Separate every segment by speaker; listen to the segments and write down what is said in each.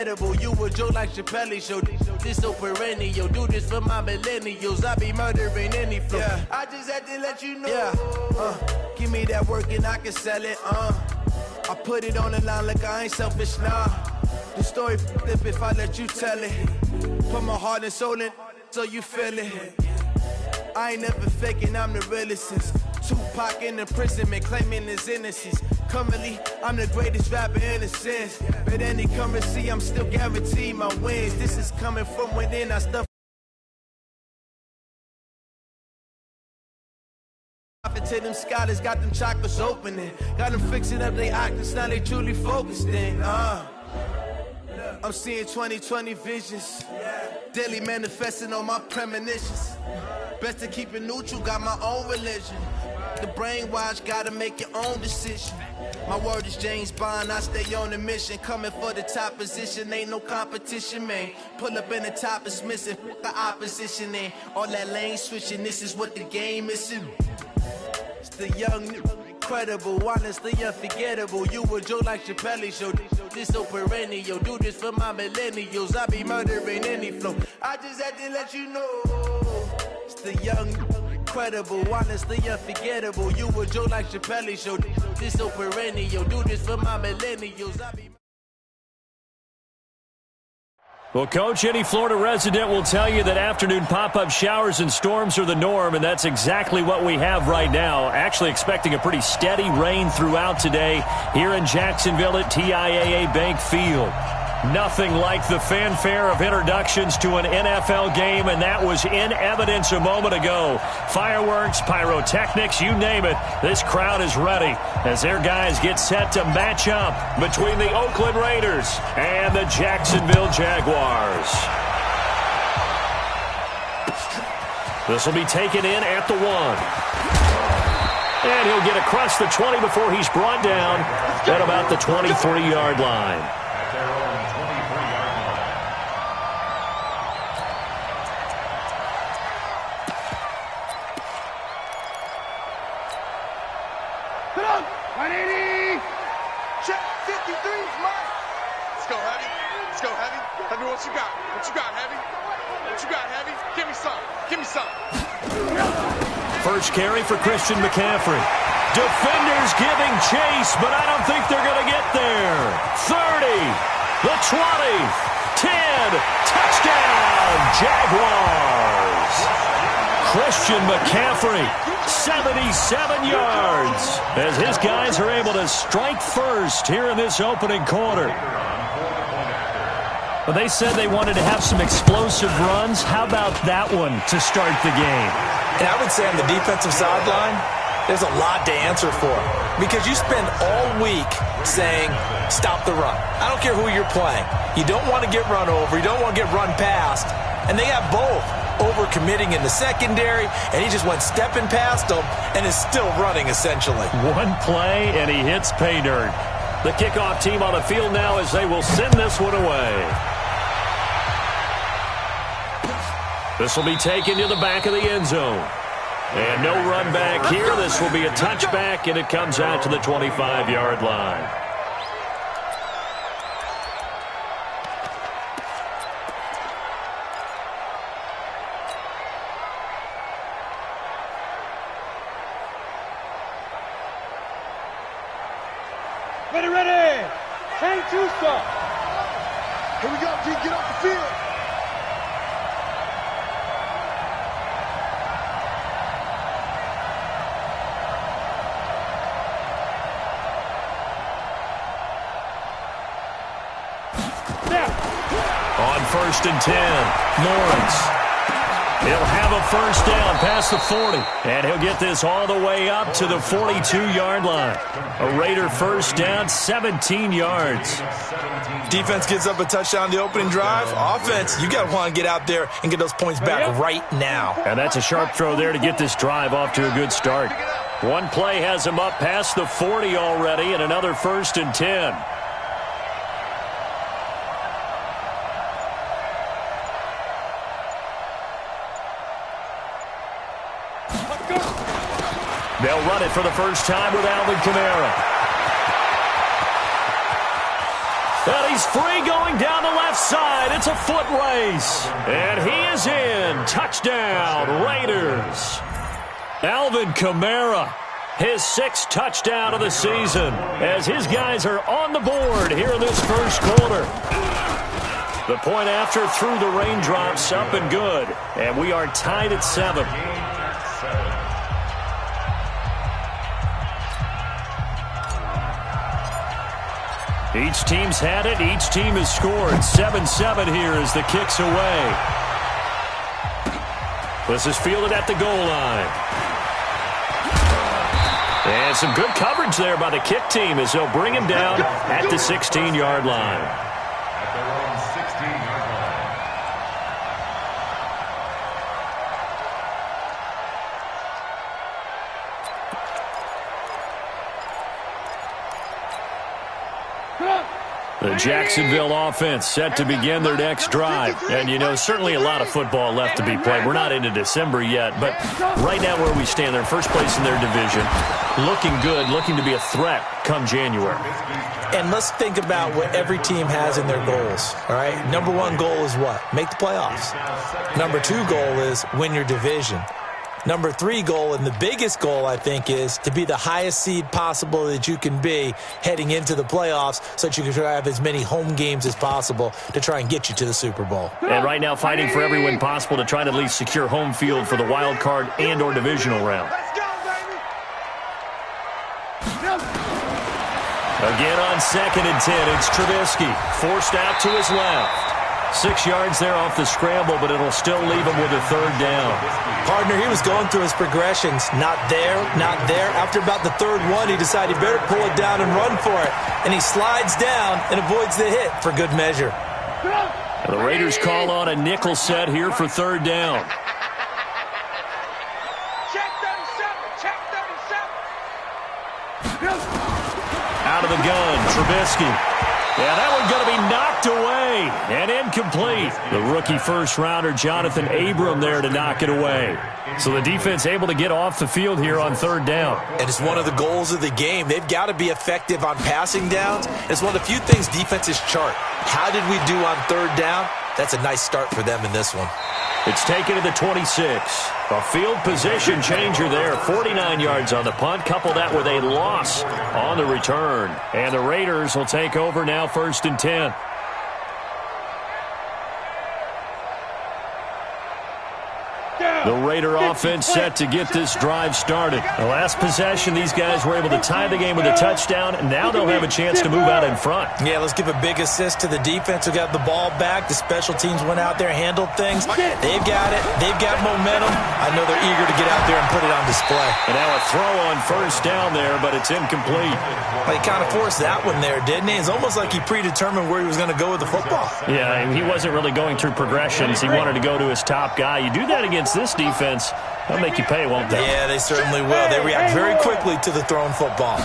Speaker 1: You a joke like Chappelle show. This so perennial. Do this for my millennials. I be murdering any flow. Yeah. I just had to let you know. Yeah. Give me that work and I can sell it. I put it on the line like I ain't selfish. Nah. The story flip if I let you tell it. Put my heart and soul in so you feel it. I ain't never faking. I'm the realest since Tupac in imprisonment claiming his innocence. Currently, I'm the greatest rapper in a sense. But any currency, I'm still guaranteed my wins. This is coming from within. I stuff to them scholars, got them chakras opening. Got them fixing up their octaves, now they truly focused in. I'm seeing 2020 visions. Daily manifesting on my premonitions. Best to keep it neutral, got my own religion. The brainwash, gotta make your own decision. My word is James Bond, I stay on the mission. Coming for the top position, ain't no competition, man. Pull up in the top is missing, the opposition in. All that lane switching, this is what the game is in. It's the young, incredible, honestly unforgettable. You a joke like Chappelle show. This so perennial. Do this for my millennials. I be murdering any flow. I just had to let you know. It's the young, incredible, honestly unforgettable. You a joke like Chappelle show. This so perennial. Do this for my millennials. I be.
Speaker 2: Well, Coach, any Florida resident will tell you that afternoon pop-up showers and storms are the norm, and that's exactly what we have right now. Actually expecting a pretty steady rain throughout today here in Jacksonville at TIAA Bank Field. Nothing like the fanfare of introductions to an NFL game, and that was in evidence a moment ago. Fireworks, pyrotechnics, you name it. This crowd is ready as their guys get set to match up between the Oakland Raiders and the Jacksonville Jaguars. This will be taken in at the 1. And he'll get across the 20 before he's brought down at about the 23-yard line.
Speaker 3: What you got? What you got, Heavy? What you got, Heavy? Give me some. Give me some.
Speaker 2: First carry for Christian McCaffrey. Defenders giving chase, but I don't think they're going to get there. 30, the 20, 10, touchdown, Jaguars. Christian McCaffrey, 77 yards, as his guys are able to strike first here in this opening quarter. Well, they said they wanted to have some explosive runs. How about that one to start the game?
Speaker 4: And I would say on the defensive sideline, there's a lot to answer for. Because you spend all week saying, stop the run. I don't care who you're playing. You don't want to get run over. You don't want to get run past. And they have both. Over-committing in the secondary, and he just went stepping past them and is still running, essentially.
Speaker 2: One play, and he hits pay dirt. The kickoff team on the field now as they will send this one away. This will be taken to the back of the end zone. And no run back here. This will be a touchback, and it comes out to the 25-yard line.
Speaker 5: Ready. Hang two stop. Here we go, G. Get off the field.
Speaker 2: On 1st and 10, Lawrence. He'll have a first down past the 40. And he'll get this all the way up to the 42-yard line. A Raider first down, 17 yards.
Speaker 4: Defense gets up a touchdown the opening drive. Offense, you got to want to get out there and get those points back right now.
Speaker 2: And that's a sharp throw there to get this drive off to a good start. One play has him up past the 40 already, and another 1st and 10. They'll run it for the first time with Alvin Kamara. And he's He's free going down the left side. It's a foot race. And he is in. Touchdown, Raiders. Alvin Kamara, his 6th touchdown of the season, as his guys are on the board here in this first quarter. The point after through the raindrops, up and good. And we are tied at 7. Each team's had it. Each team has scored. 7-7 here as the kick's away. This is fielded at the goal line. And some good coverage there by the kick team as they'll bring him down at the 16-yard line. The Jacksonville offense set to begin their next drive. And, you know, certainly a lot of football left to be played. We're not into December yet, but right now where we stand, they're first place in their division. Looking good, looking to be a threat come January.
Speaker 4: And let's think about what every team has in their goals, all right? Number 1 goal is what? Make the playoffs. Number 2 goal is win your division. Number 3 goal, and the biggest goal, I think, is to be the highest seed possible that you can be heading into the playoffs so that you can have as many home games as possible to try and get you to the Super Bowl.
Speaker 2: And right now fighting for every win possible to try to at least secure home field for the wild card and or divisional round. Again on 2nd and 10, it's Trubisky, forced out to his left. 6 yards there off the scramble, but it'll still leave him with a 3rd down.
Speaker 4: Partner, he was going through his progressions. Not there, not there. After about the 3rd one, he decided he better pull it down and run for it. And he slides down and avoids the hit for good measure.
Speaker 2: The Raiders call on a nickel set here for 3rd down.
Speaker 3: Check 37. Check 37.
Speaker 2: Out of the gun, Trubisky. Yeah, that one's going to be knocked away and incomplete. The rookie first-rounder, Jonathan Abram, there to knock it away. So the defense able to get off the field here on 3rd down.
Speaker 4: And it's one of the goals of the game. They've got to be effective on passing downs. It's one of the few things defenses chart. How did we do on 3rd down? That's a nice start for them in this one.
Speaker 2: It's taken to the 26. A field position changer there. 49 yards on the punt. Couple that with a loss on the return. And the Raiders will take over now 1st and 10. The Raider offense set to get this drive started. The last possession, these guys were able to tie the game with a touchdown, and now they'll have a chance to move out in front.
Speaker 4: Yeah, let's give a big assist to the defense who got the ball back. The special teams went out there, handled things. They've got it. They've got momentum. I know they're eager to get out there and put it on display.
Speaker 2: And now a throw on 1st down there, but it's incomplete.
Speaker 4: Well, he kind of forced that one there, didn't he? It's almost like he predetermined where he was going to go with the football.
Speaker 2: Yeah, he wasn't really going through progressions. He wanted to go to his top guy. You do that against this defense, they'll make you pay, won't they?
Speaker 4: Yeah, they certainly will. They react very quickly to the thrown football.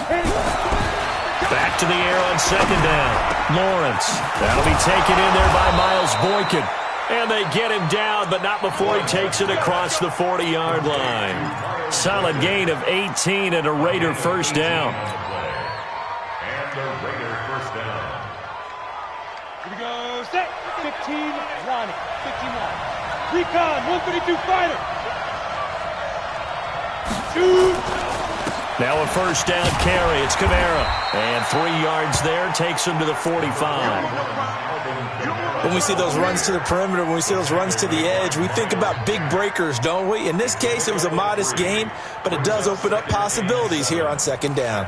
Speaker 2: Back to the air on 2nd down. Lawrence. That'll be taken in there by Miles Boykin. And they get him down, but not before he takes it across the 40-yard line. Solid gain of 18 and a Raider 1st down.
Speaker 5: And the Raider 1st down. Here we go, set. 15, Ronnie. 15-1. Recon, 132 fighter. Shoot.
Speaker 2: Now a 1st down carry. It's Kamara. And 3 yards there takes him to the 45.
Speaker 4: When we see those runs to the perimeter, when we see those runs to the edge, we think about big breakers, don't we? In this case, it was a modest gain, but it does open up possibilities here on 2nd down.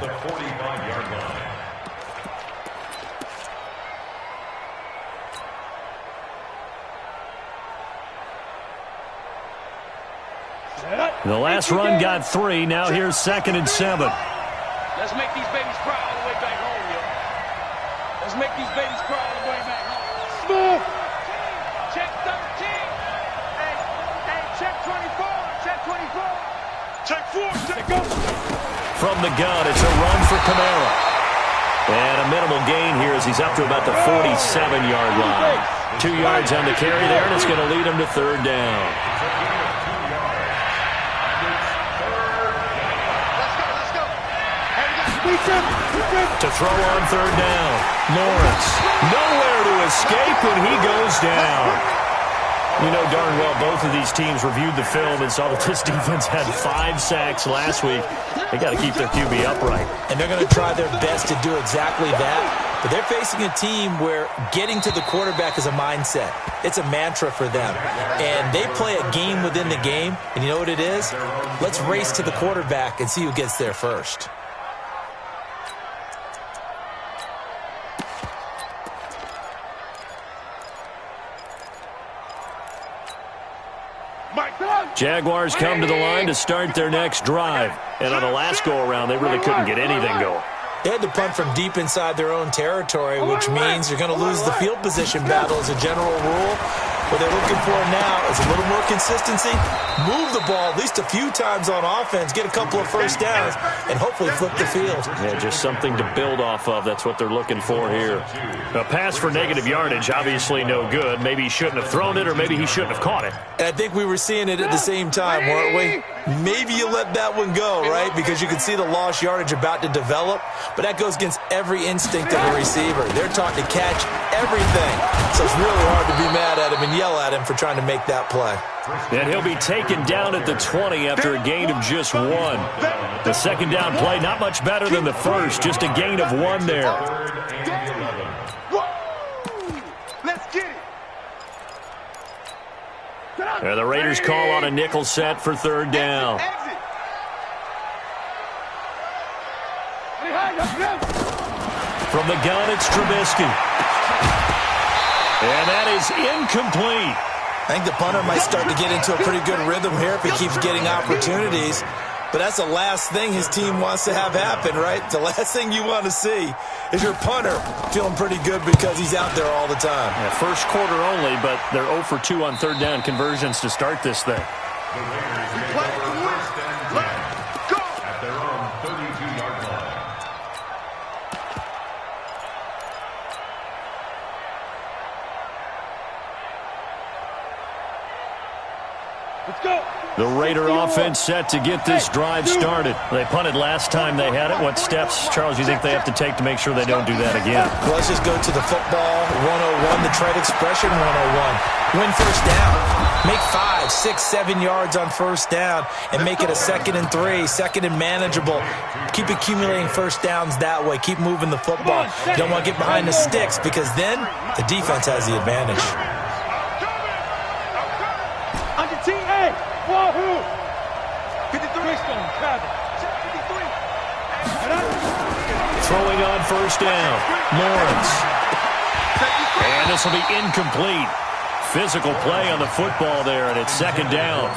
Speaker 2: The last run got 3. Now here's 2nd and 7.
Speaker 3: Let's make these babies cry all the way back home, yo. Let's make these babies cry all the way back home.
Speaker 5: Smith.
Speaker 3: Check 13. Hey, check 24. Check 24. Check 4. Check go.
Speaker 2: From the gun, it's a run for Kamara. And a minimal gain here as he's up to about the 47-yard line. 2 yards on the carry there, and it's going to lead him to 3rd down. To throw on third down. Lawrence, nowhere to escape, and he goes down. You know darn well both of these teams reviewed the film and saw that this defense had 5 sacks last week. They got to keep their QB upright.
Speaker 4: And they're going to try their best to do exactly that. But they're facing a team where getting to the quarterback is a mindset. It's a mantra for them. And they play a game within the game. And you know what it is? Let's race to the quarterback and see who gets there first.
Speaker 2: Jaguars come to the line to start their next drive. And on the last go-around, they really couldn't get anything going.
Speaker 4: They had to punt from deep inside their own territory, which means you're going to lose the field position battle as a general rule. What they're looking for now is a little more consistency, move the ball at least a few times on offense, get a couple of first downs, and hopefully flip the field.
Speaker 2: Yeah, just something to build off of. That's what they're looking for here. A pass for negative yardage, obviously no good. Maybe he shouldn't have thrown it, or maybe he shouldn't have caught it.
Speaker 4: And I think we were seeing it at the same time, weren't we? Maybe you let that one go, right? Because you can see the lost yardage about to develop. But that goes against every instinct of a receiver. They're taught to catch everything. So it's really hard to be mad at him and yell at him for trying to make that play.
Speaker 2: And he'll be taken down at the 20 after a gain of just 1. The second down play, not much better than the first. Just a gain of 1 there.
Speaker 3: Let's get it.
Speaker 2: And the Raiders call on a nickel set for third down. From the gun, it's Trubisky. And that is incomplete.
Speaker 4: I think the punter might start to get into a pretty good rhythm here if he keeps getting opportunities. But that's the last thing his team wants to have happen, right? The last thing you want to see is your punter feeling pretty good because he's out there all the time.
Speaker 2: Yeah, first quarter only, but they're 0 for 2 on third down conversions to start this thing.
Speaker 5: At their own 32-yard line.
Speaker 3: Let's go.
Speaker 2: The Raider offense set to get this drive started. They punted last time they had it. What steps, Charles, you think they have to take to make sure they don't do that again?
Speaker 4: Well, let's just go to the football 101, the trade expression 101. Win first down. Make 5, 6, 7 yards on first down and make it a 2nd and 3, 2nd and manageable. Keep accumulating first downs that way. Keep moving the football. You don't want to get behind the sticks because then the defense has the advantage.
Speaker 3: Under T.A. Wahoo! 53.
Speaker 2: Throwing on first down. Lawrence. And this will be incomplete. Physical play on the football there, and it's 2nd down.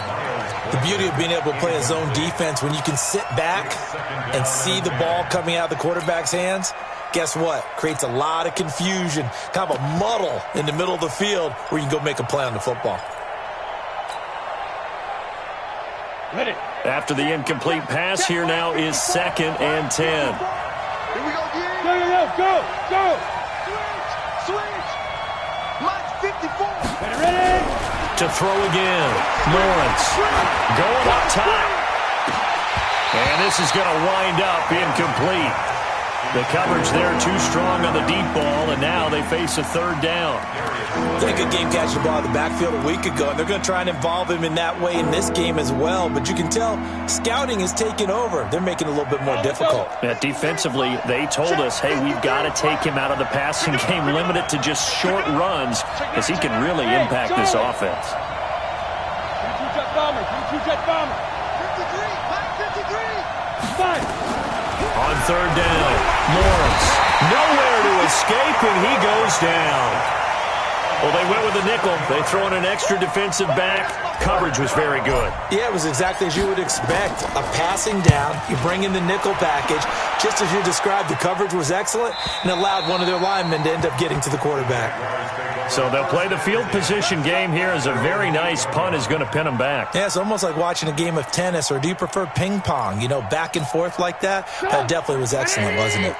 Speaker 4: The beauty of being able to play a zone defense, when you can sit back and see the ball coming out of the quarterback's hands, guess what? Creates a lot of confusion, kind of a muddle in the middle of the field where you can go make a play on the football.
Speaker 2: After the incomplete pass, here now is 2nd and 10.
Speaker 3: Here we go again. Go. Switch. Mike 54. Ready.
Speaker 2: To throw again. Lawrence going up top. And this is going to wind up incomplete. The coverage there too strong on the deep ball, and now they face a 3rd down.
Speaker 4: They had a good game catching the ball in the backfield a week ago, and they're going to try and involve him in that way in this game as well. But you can tell scouting is taking over. They're making it a little bit more difficult.
Speaker 2: Yeah, defensively, they told us, hey, we've got to take him out of the passing game, limit it to just short runs, because he can really impact this offense.
Speaker 3: 2-jet bomber. 53. Mike 53. 5.
Speaker 2: On 3rd down, Lawrence, nowhere to escape, and he goes down. Well, they went with a nickel. They throw in an extra defensive back. Coverage was very good.
Speaker 4: Yeah, it was exactly as you would expect. A passing down, you bring in the nickel package. Just as you described, the coverage was excellent and allowed one of their linemen to end up getting to the quarterback.
Speaker 2: So they'll play the field position game here as a very nice punt is going to pin them back.
Speaker 4: Yeah, it's almost like watching a game of tennis, or do you prefer ping pong? You know, back and forth like that? That definitely was excellent, wasn't it?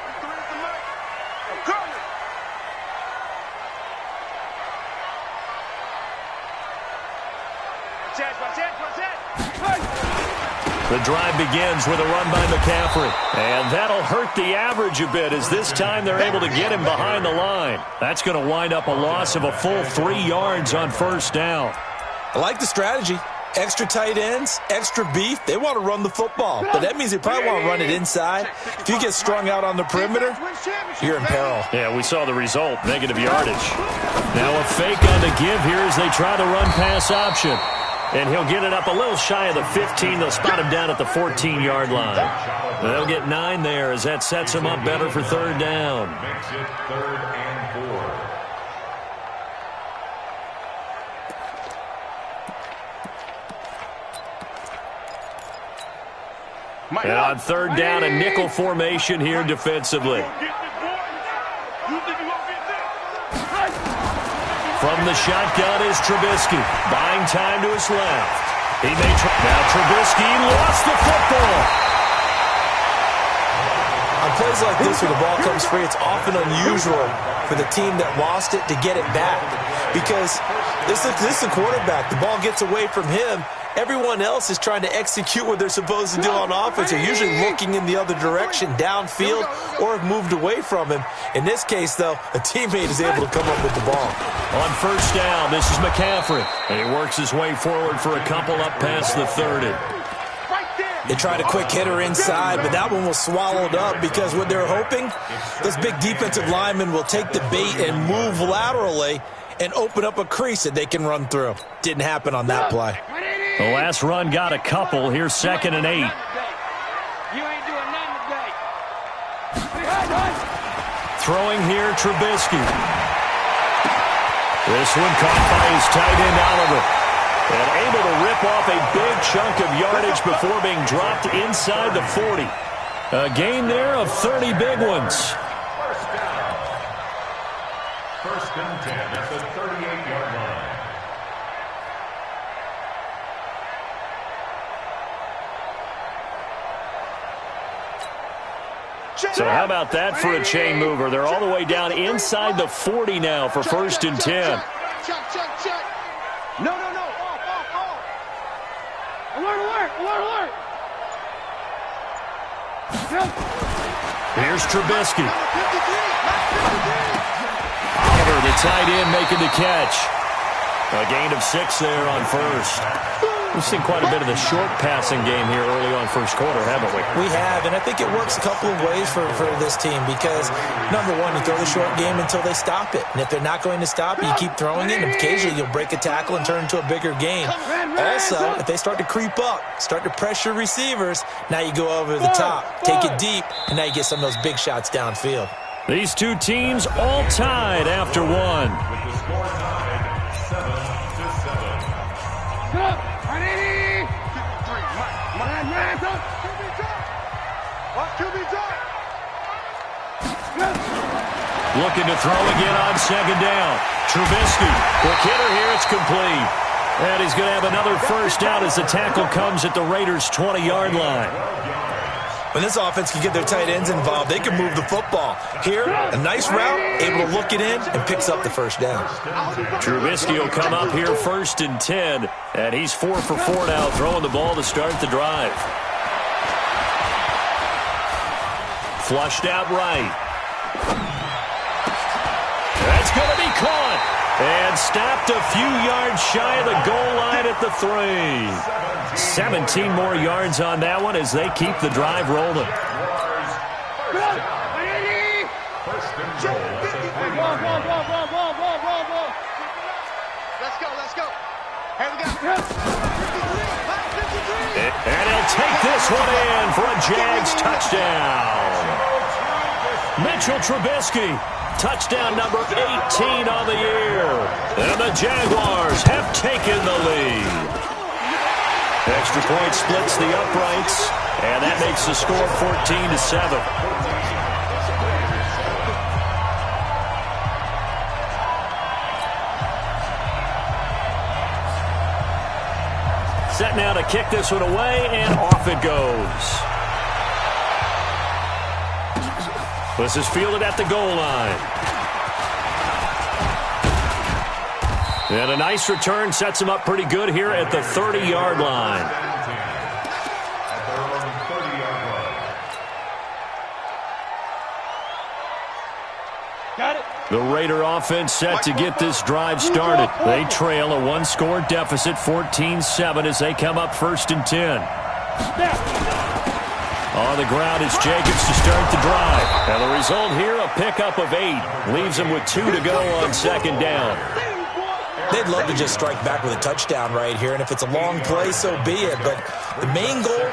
Speaker 2: The drive begins with a run by McCaffrey. And that'll hurt the average a bit as this time they're able to get him behind the line. That's going to wind up a loss of a full 3 yards on first down.
Speaker 4: I like the strategy. Extra tight ends, extra beef. They want to run the football, but that means they probably want to run it inside. If you get strung out on the perimeter, you're in peril.
Speaker 2: Yeah, we saw the result, negative yardage. Now a fake on the give here as they try the run-pass option. And he'll get it up a little shy of the 15. They'll spot him down at the 14-yard line. They'll get 9 there as that sets him up better for third down.
Speaker 5: Makes it 3rd and 4.
Speaker 2: And on third down, a nickel formation here defensively. From the shotgun is Trubisky, buying time to his left. Now Trubisky lost the football.
Speaker 4: On plays like this where the ball comes free, it's often unusual for the team that lost it to get it back. Because this is the quarterback. The ball gets away from him. Everyone else is trying to execute what they're supposed to do on offense. They're usually looking in the other direction, downfield, or have moved away from him. In this case, though, a teammate is able to come up with the ball.
Speaker 2: On first down, this is McCaffrey. And he works his way forward for a couple up past the 30.
Speaker 4: They tried a quick hitter inside, but that one was swallowed up because what they're hoping, this big defensive lineman will take the bait and move laterally and open up a crease that they can run through. Didn't happen on that play.
Speaker 2: The last run got a couple. Here's 2nd and 8.
Speaker 3: You ain't doing nothing today.
Speaker 2: Throwing here, Trubisky. This one caught by his tight end, Oliver. And able to rip off a big chunk of yardage before being dropped inside the 40. A gain there of 30 big ones.
Speaker 5: First and 10 at the 38-yard line.
Speaker 2: So how about that for a chain mover? They're all the way down inside the 40 now for 1st and 10.
Speaker 3: Check. No. Off. Alert.
Speaker 2: Here's Trubisky. Oliver, the tight end, making the catch. A gain of 6 there on first. We've seen quite a bit of the short passing game here early on first quarter, haven't we?
Speaker 4: We have, and I think it works a couple of ways for this team because, number one, you throw the short game until they stop it. And if they're not going to stop it, you keep throwing it, and occasionally you'll break a tackle and turn into a bigger game. Also, if they start to creep up, start to pressure receivers, now you go over the top, take it deep, and now you get some of those big shots downfield.
Speaker 2: These two teams all tied after one.
Speaker 5: With the score tied 7-7.
Speaker 3: Go. Ready? 3.
Speaker 2: Looking to throw again on 2nd down. Trubisky, quick hitter here, it's complete. And he's going to have another first down as the tackle comes at the Raiders' 20-yard line.
Speaker 4: When this offense can get their tight ends involved, they can move the football. Here, a nice route, able to look it in, and picks up the first down.
Speaker 2: Trubisky will come up here 1st and 10, and he's 4 for 4 now, throwing the ball to start the drive. Flushed out right. That's going to be caught. And stopped a few yards shy of the goal line at the 3. 17 more yards on that one as they keep the drive rolling.
Speaker 5: First and goal.
Speaker 3: Let's go. Here we go.
Speaker 2: And he'll take this one in for a JAX touchdown. Mitchell Trubisky. Touchdown number 18 on the year. And the Jaguars have taken the lead. Extra point splits the uprights, and that makes the score 14-7. Set now to kick this one away, and off it goes. This is fielded at the goal line. And a nice return sets him up pretty good here at the 30-yard line. The Raider offense set to get this drive started. They trail a one-score deficit, 14-7, as they come up 1st and 10. On the ground is Jacobs to start the drive. And the result here, a pickup of 8. Leaves him with 2 to go on 2nd down.
Speaker 4: They'd love to just strike back with a touchdown right here, and if it's a long play, so be it. But the main goal,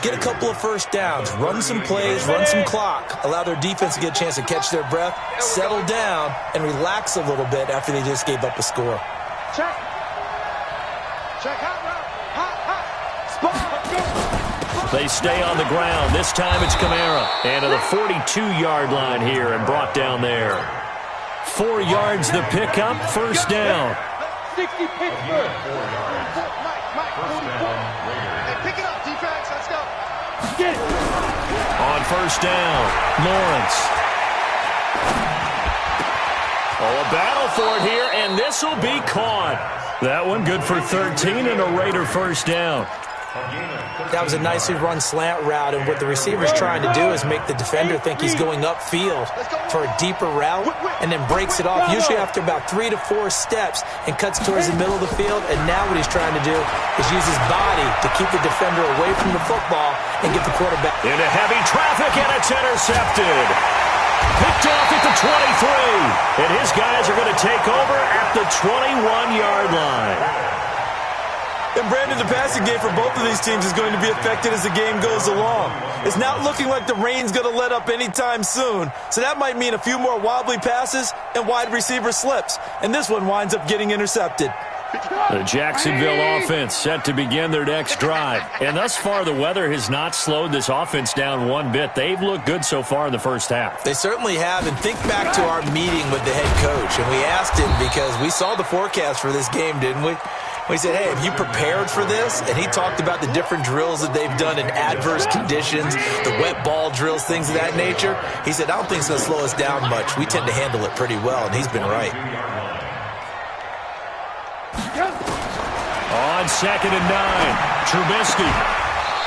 Speaker 4: get a couple of first downs, run some plays, run some clock, allow their defense to get a chance to catch their breath, settle down, and relax a little bit after they just gave up a score.
Speaker 3: Check. Check. Hot. Spot.
Speaker 2: They stay on the ground. This time it's Kamara. And to the 42-yard line here and brought down there. 4 yards the pickup, 1st down.
Speaker 3: 60 Pittsburgh. Mike, 44. Hey, pick it up, defense. Let's go. Get it.
Speaker 2: On 1st down, Lawrence. Oh, a battle for it here, and this will be caught. That one good for 13 and a Raider 1st down.
Speaker 4: That was a nicely run slant route, and what the receiver's trying to do is make the defender think he's going upfield for a deeper route and then breaks it off, usually after about 3 to 4 steps, and cuts towards the middle of the field. And now what he's trying to do is use his body to keep the defender away from the football and get the quarterback
Speaker 2: into heavy traffic, and it's intercepted. Picked off at the 23, and his guys are going to take over at the 21-yard line.
Speaker 4: And Brandon, the passing game for both of these teams is going to be affected as the game goes along. It's not looking like the rain's going to let up anytime soon, so that might mean a few more wobbly passes and wide receiver slips. And this one winds up getting intercepted.
Speaker 2: The Jacksonville offense set to begin their next drive. And thus far, the weather has not slowed this offense down one bit. They've looked good so far in the first half.
Speaker 4: They certainly have. And think back to our meeting with the head coach. And we asked him, because we saw the forecast for this game, didn't we? We said, hey, have you prepared for this? And he talked about the different drills that they've done in adverse conditions, the wet ball drills, things of that nature. He said, I don't think it's going to slow us down much. We tend to handle it pretty well, and he's been right.
Speaker 2: On 2nd and 9, Trubisky.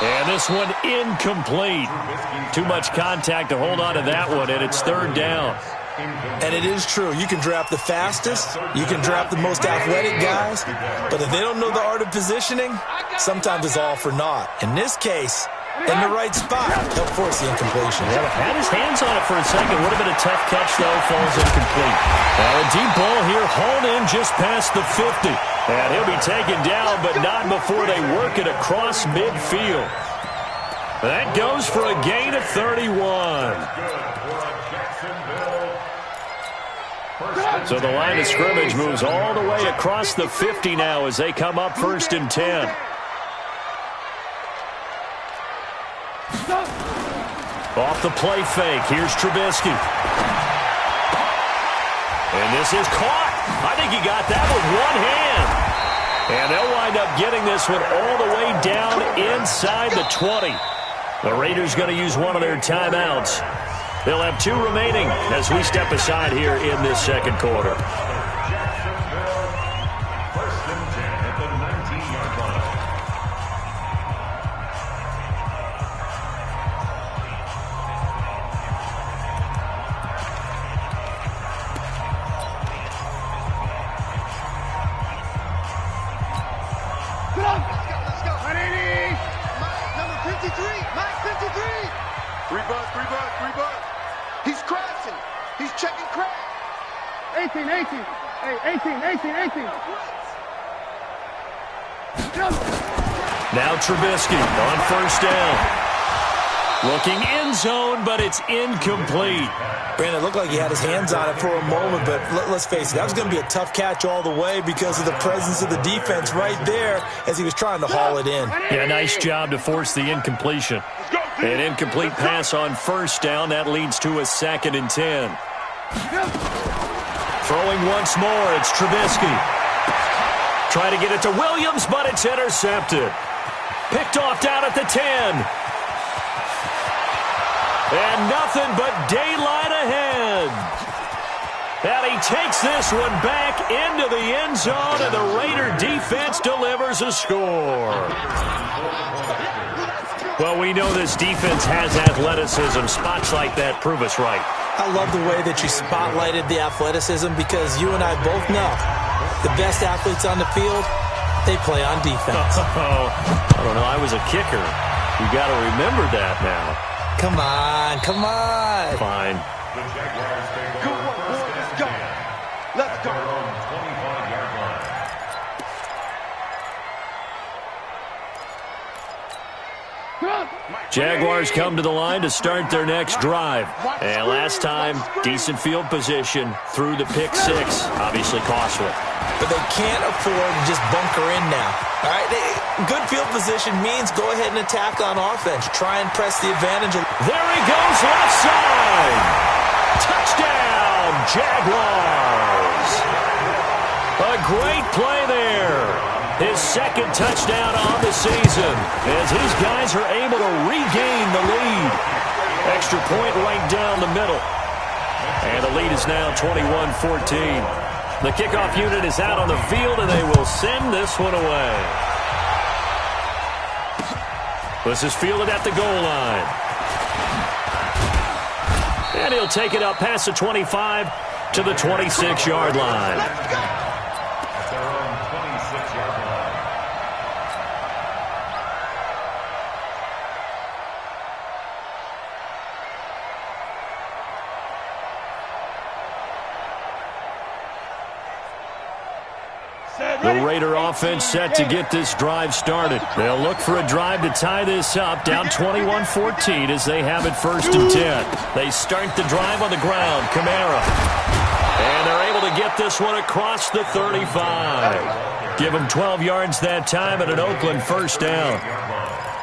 Speaker 2: And this one incomplete. Too much contact to hold on to that one, and it's 3rd down.
Speaker 4: And it is true. You can draft the fastest. You can draft the most athletic guys. But if they don't know the art of positioning, sometimes it's all for naught. In this case, in the right spot, he'll force the incompletion.
Speaker 2: Yeah, had his hands on it for a second. Would have been a tough catch, though. Falls incomplete. Now a deep ball here, hauled in just past the 50. And he'll be taken down, but not before they work it across midfield. That goes for a gain of 31. So the line of scrimmage moves all the way across the 50 now as they come up 1st and 10. Off the play fake, here's Trubisky. And this is caught. I think he got that with one hand. And they'll wind up getting this one all the way down inside the 20. The Raiders going to use one of their timeouts. They'll have 2 remaining as we step aside here in this 2nd quarter.
Speaker 3: Let's go. Mike, number 53. Mike, 53. 3 bucks. He's crashing. He's checking crash. 18. Hey, 18.
Speaker 2: Now Trubisky on 1st down. Looking end zone, but it's incomplete.
Speaker 4: Brandon, it looked like he had his hands on it for a moment, but let's face it, that was going to be a tough catch all the way because of the presence of the defense right there as he was trying to haul it in.
Speaker 2: Yeah, nice job to force the incompletion. An incomplete pass on 1st down. That leads to a 2nd and 10. Throwing once more, it's Trubisky. Trying to get it to Williams, but it's intercepted. Picked off down at the 10. And nothing but daylight ahead. And he takes this one back into the end zone, and the Raider defense delivers a score. Well, we know this defense has athleticism. Spots like that prove us right.
Speaker 4: I love the way that you spotlighted the athleticism because you and I both know the best athletes on the field, they play on defense.
Speaker 2: I don't know. I was a kicker. You got to remember that now.
Speaker 4: Come on, come on.
Speaker 2: Fine.
Speaker 5: The Jaguars take
Speaker 3: Good
Speaker 5: over
Speaker 3: work,
Speaker 5: first
Speaker 3: boys. Let's
Speaker 5: and
Speaker 3: go.
Speaker 5: 10
Speaker 3: Let's
Speaker 5: at
Speaker 3: go.
Speaker 5: their own 25-yard line.
Speaker 2: Jaguars come to the line to start their next drive. And last time, decent field position through the pick six. Obviously costly.
Speaker 4: But they can't afford to just bunker in now. All right, good field position means go ahead and attack on offense. Try and press the advantage.
Speaker 2: There he goes, left side. Touchdown, Jaguars. A great play there. His second touchdown on the season as his guys are able to regain the lead. Extra point right down the middle. And the lead is now 21-14. The kickoff unit is out on the field, and they will send this one away. This is fielded at the goal line. And he'll take it up past the 25 to the 26-yard line.
Speaker 5: At their own 26-yard line.
Speaker 2: The Raider offense set to get this drive started. They'll look for a drive to tie this up, down 21-14 as they have it 1st and 10. They start the drive on the ground. Kamara. And they're able to get this one across the 35. Give them 12 yards that time and an Oakland first down.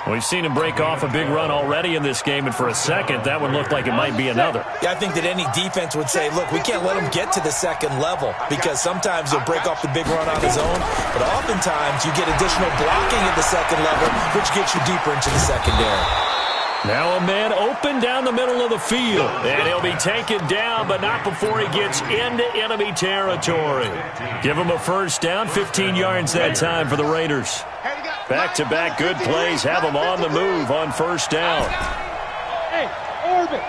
Speaker 2: We've seen him break off a big run already in this game, and for a second, that one looked like it might be another.
Speaker 4: Yeah, I think that any defense would say, look, we can't let him get to the second level because sometimes he'll break off the big run on his own, but oftentimes you get additional blocking at the second level, which gets you deeper into the secondary.
Speaker 2: Now a man open down the middle of the field, and he'll be taken down, but not before he gets into enemy territory. Give him a first down, 15 yards that time for the Raiders. Back-to-back good plays have them on the move on first down.
Speaker 3: Hey, orbit.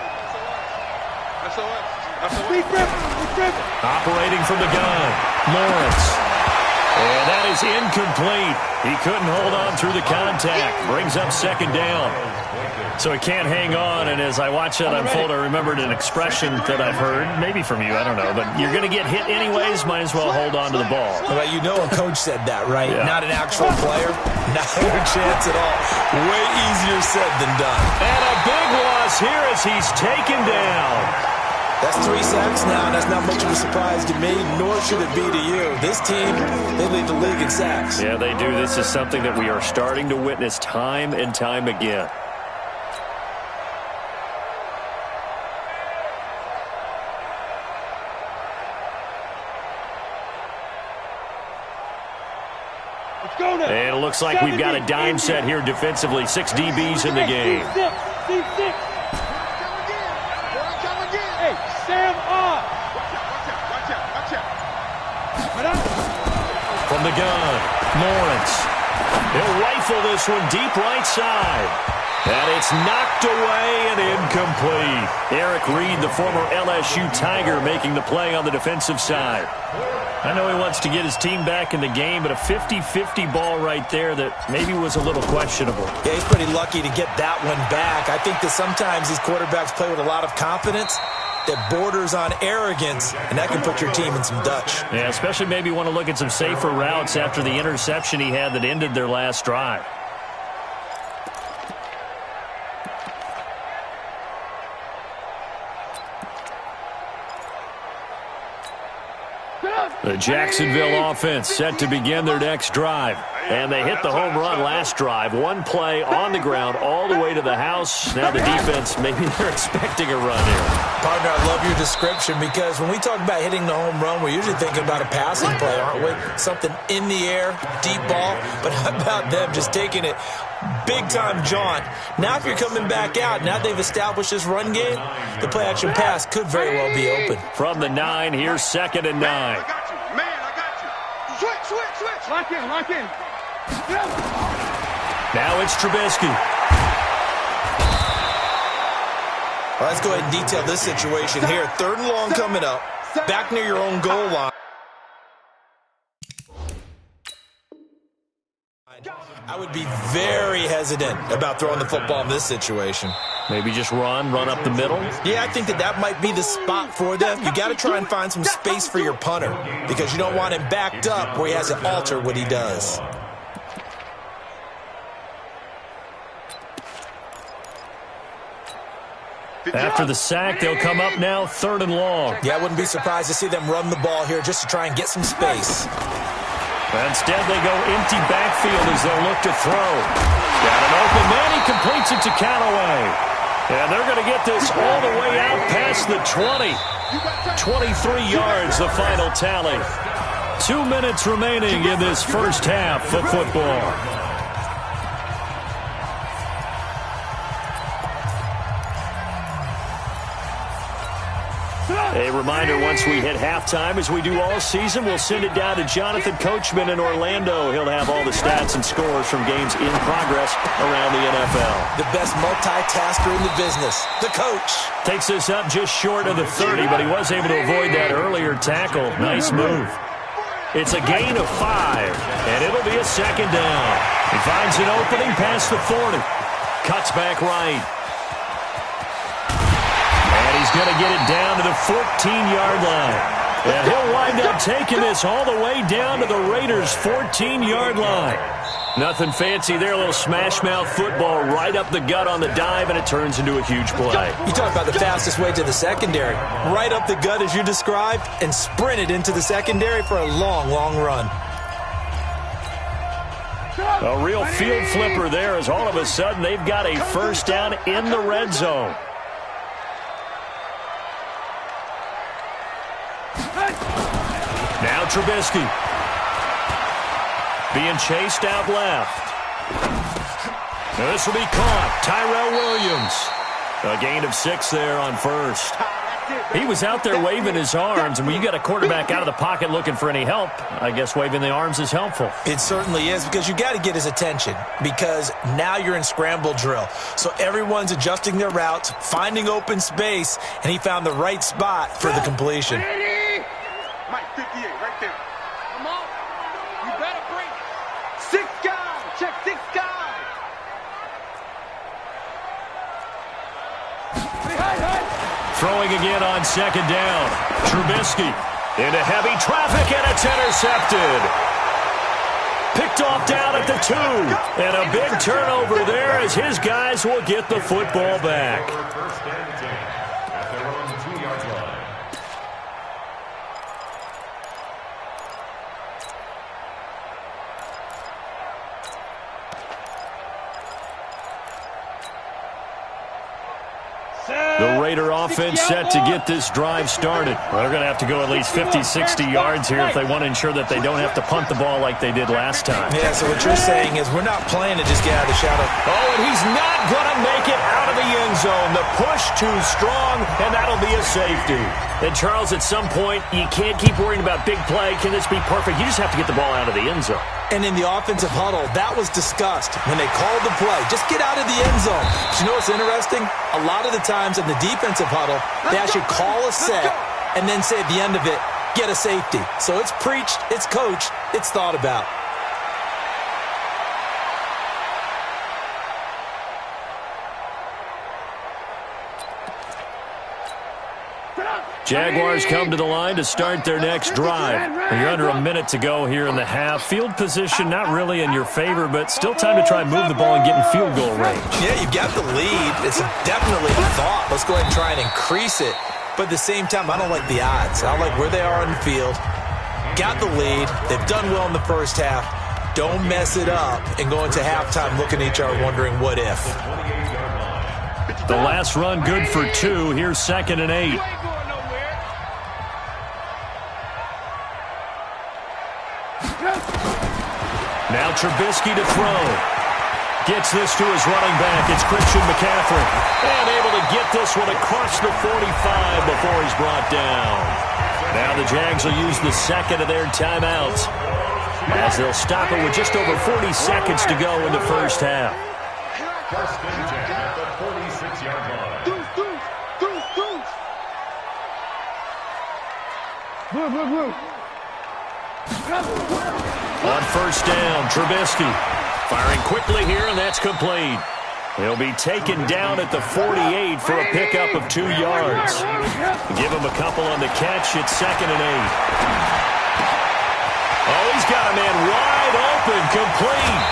Speaker 3: Be driven.
Speaker 2: Operating from the gun, Lawrence. And that is incomplete. He couldn't hold on through the contact. Brings up second down. So he can't hang on, and as I watch that unfold, I remembered an expression that I've heard, maybe from you, I don't know, but you're going to get hit anyways, might as well hold on to the ball.
Speaker 4: Well, you know a coach said that, right?
Speaker 2: Yeah.
Speaker 4: Not an actual player. Not a chance at all. Way easier said than done.
Speaker 2: And a big loss here as he's taken down.
Speaker 4: That's 3 sacks now, and that's not much of a surprise to me, nor should it be to you. This team, they lead the league in sacks.
Speaker 2: Yeah, they do. This is something that we are starting to witness time and time again. And it looks like we've got a dime set here defensively. 6 DBs in the game.
Speaker 3: C6. Hey, Sam on.
Speaker 2: From the gun, Lawrence. He'll rifle this one deep right side. And it's knocked away and incomplete. Eric Reed, the former LSU Tiger, making the play on the defensive side. I know he wants to get his team back in the game, but a 50-50 ball right there that maybe was a little questionable.
Speaker 4: Yeah, he's pretty lucky to get that one back. I think that sometimes these quarterbacks play with a lot of confidence that borders on arrogance, and that can put your team in some Dutch.
Speaker 2: Yeah, especially maybe want to look at some safer routes after the interception he had that ended their last drive. The Jacksonville offense set to begin their next drive. And they hit the home run last drive. One play on the ground all the way to the house. Now the defense, maybe they're expecting a run here.
Speaker 4: Partner, I love your description because when we talk about hitting the home run, we're usually thinking about a passing play, aren't we? Something in the air, deep ball. But how about them just taking it big-time jaunt? Now if you're coming back out, now they've established this run game, the play-action pass could very well be open.
Speaker 2: From the 9, here's 2nd and 9.
Speaker 3: I got you. Man, I got you. Switch. Lock in.
Speaker 2: Now it's Trubisky.
Speaker 4: Well, let's go ahead and detail this situation here. 3rd and long coming up. Back near your own goal line. I would be very hesitant about throwing the football in this situation.
Speaker 2: Maybe just run up the middle?
Speaker 4: Yeah, I think that might be the spot for them. You got to try and find some space for your punter because you don't want him backed up where he has to alter what he does.
Speaker 2: After the sack, they'll come up now 3rd and long.
Speaker 4: Yeah, I wouldn't be surprised to see them run the ball here just to try and get some space.
Speaker 2: Instead, they go empty backfield as they'll look to throw. Got an open man. He completes it to Callaway. And they're going to get this all the way out past the 20. 23 yards, the final tally. 2 minutes remaining in this first half of football. A reminder, once we hit halftime, as we do all season, we'll send it down to Jonathan Coachman in Orlando. He'll have all the stats and scores from games in progress around the NFL.
Speaker 4: The best multitasker in the business, the coach.
Speaker 2: Takes this up just short of the 30, but he was able to avoid that earlier tackle. Nice move. It's a gain of 5, and it'll be a 2nd down. He finds an opening past the 40. Cuts back right. He's going to get it down to the 14-yard line. And he'll wind up taking this all the way down to the Raiders' 14-yard line. Nothing fancy there, a little smash-mouth football right up the gut on the dive, and it turns into a huge play.
Speaker 4: You talk about the fastest way to the secondary. Right up the gut as you described, and sprinted into the secondary for a long, long run.
Speaker 2: A real field flipper there as all of a sudden they've got a first down in the red zone. Now Trubisky. Being chased out left. This will be caught. Tyrell Williams. A gain of 6 there on first. He was out there waving his arms, and when you got a quarterback out of the pocket looking for any help, I guess waving the arms is helpful.
Speaker 4: It certainly is, because you got to get his attention, because now you're in scramble drill. So everyone's adjusting their routes, finding open space, and he found the right spot for the completion.
Speaker 3: Mike 58 right there. Come on. You better bring it. 6 guys. Check 6 guys.
Speaker 2: Throwing again on 2nd down. Trubisky into heavy traffic, and it's intercepted. Picked off down at the 2. And a big turnover there as his guys will get the football back.
Speaker 5: First and 10 at their own 2-yard line.
Speaker 2: The Raider offense set to get this drive started. Well, they're going to have to go at least 50, 60 yards here if they want to ensure that they don't have to punt the ball like they did last time.
Speaker 4: Yeah, so what you're saying is we're not playing to just get out of the shadow.
Speaker 2: Oh, and he's not going to make it out of the end zone. The push too strong, and that'll be a safety. And, Charles, at some point, you can't keep worrying about big play. Can this be perfect? You just have to get the ball out of the end zone.
Speaker 4: And in the offensive huddle, that was discussed when they called the play. Just get out of the end zone. But you know what's interesting? A lot of the times in the defensive huddle, they actually call a set and then say at the end of it, get a safety. So it's preached, it's coached, it's thought about.
Speaker 2: Jaguars come to the line to start their next drive. You're under a minute to go here in the half. Field position not really in your favor, but still time to try and move the ball and get in field goal range.
Speaker 4: Yeah, you got the lead. It's definitely a thought. Let's go ahead and try and increase it. But at the same time, I don't like the odds. I like where they are on the field. Got the lead. They've done well in the first half. Don't mess it up and go into halftime looking at each other wondering what if.
Speaker 2: The last run good for 2. Here's 2nd and 8. Now Trubisky to throw. Gets this to his running back. It's Christian McCaffrey. And able to get this one across the 45 before he's brought down. Now the Jags will use the 2nd of their timeouts, as they'll stop it with just over 40 seconds to go in the first half.
Speaker 5: First and 10 at the 46-yard line.
Speaker 2: On first down, Trubisky firing quickly here, and that's complete. He'll be taken down at the 48 for a pickup of 2 yards. Give him a couple on the catch. It's 2nd and 8. Oh, he's got a man wide open, complete.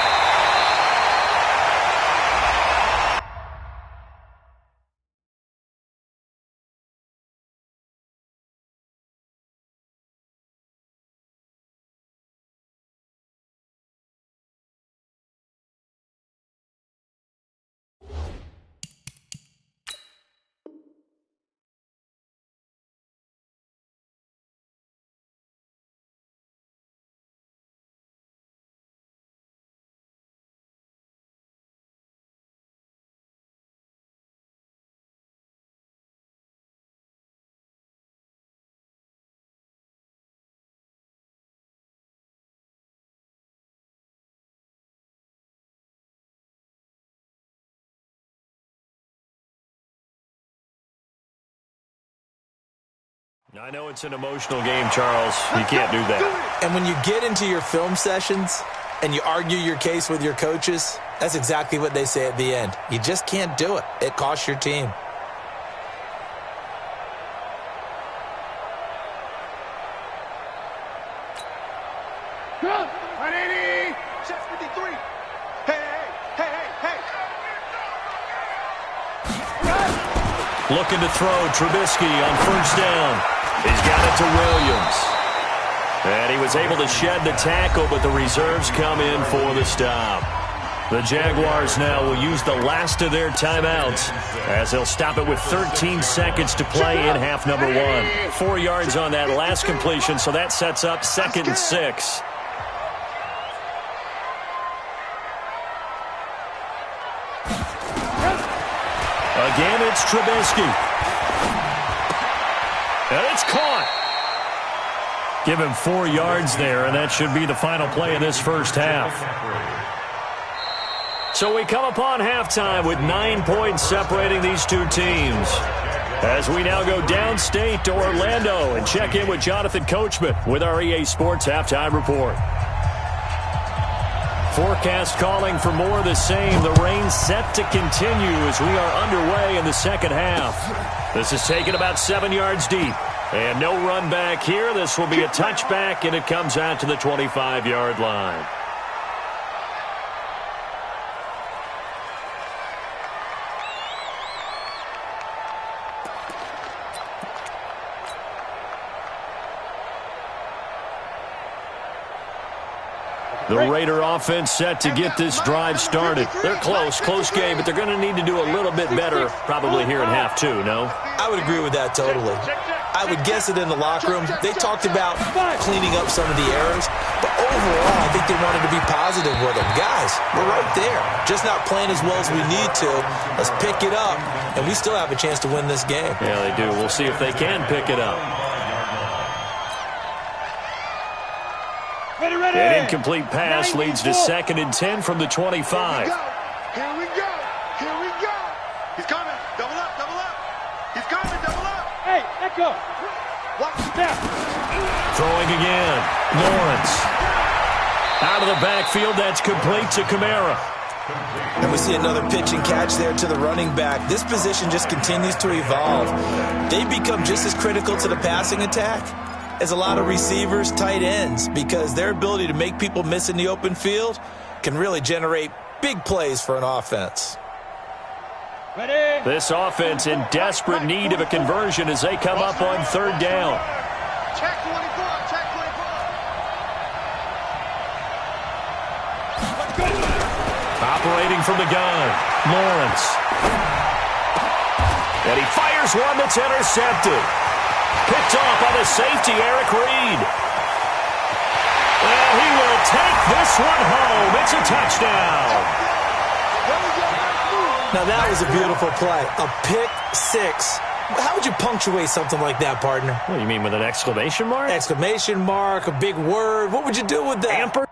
Speaker 2: I know it's an emotional game, Charles. You can't do that.
Speaker 4: And when you get into your film sessions and you argue your case with your coaches, that's exactly what they say at the end. You just can't do it. It costs your team.
Speaker 2: Looking to throw, Trubisky on first down. He's got it to Williams. And he was able to shed the tackle, but the reserves come in for the stop. The Jaguars now will use the last of their timeouts as they'll stop it with 13 seconds to play in half number 1. 4 yards on that last completion, so that sets up 2nd and 6. Again, it's Trubisky. And it's caught. Give him 4 yards there, and that should be the final play of this first half. So we come upon halftime with 9 points separating these two teams. As we now go downstate to Orlando and check in with Jonathan Coachman with our EA Sports Halftime Report. Forecast calling for more of the same. The rain set to continue as we are underway in the second half. This is taken about 7 yards deep. And no run back here. This will be a touchback, and it comes out to the 25-yard line. The Raider offense set to get this drive started. They're close game, but they're going to need to do a little bit better probably here in half 2, no?
Speaker 4: I would agree with that totally. I would guess it in the locker room. They talked about cleaning up some of the errors, but overall, I think they wanted to be positive with them. Guys, we're right there. Just not playing as well as we need to. Let's pick it up, and we still have a chance to win this game.
Speaker 2: Yeah, they do. We'll see if they can pick it up.
Speaker 3: Ready.
Speaker 2: An incomplete pass leads to 2nd and 10 from the 25.
Speaker 3: Here we go. He's coming. Double up. He's coming. Double up. Hey, echo. Watch that.
Speaker 2: Throwing again. Lawrence. Out of the backfield, that's complete to Kamara.
Speaker 4: And we see another pitch and catch there to the running back. This position just continues to evolve. They become just as critical to the passing attack as a lot of receivers, tight ends, because their ability to make people miss in the open field can really generate big plays for an offense.
Speaker 3: Ready.
Speaker 2: This offense in desperate need of a conversion as they come up on 3rd down.
Speaker 3: Check 24. Let's go.
Speaker 2: Operating from the gun, Lawrence. And he fires one that's intercepted. Picked off by the safety, Eric Reed. Well, he will take this one home. It's a touchdown.
Speaker 4: Now, that was a beautiful play. A pick six. How would you punctuate something like that, partner?
Speaker 2: What do you mean, with an exclamation mark?
Speaker 4: Exclamation mark, a big word. What would you do with that?
Speaker 2: Ampersand.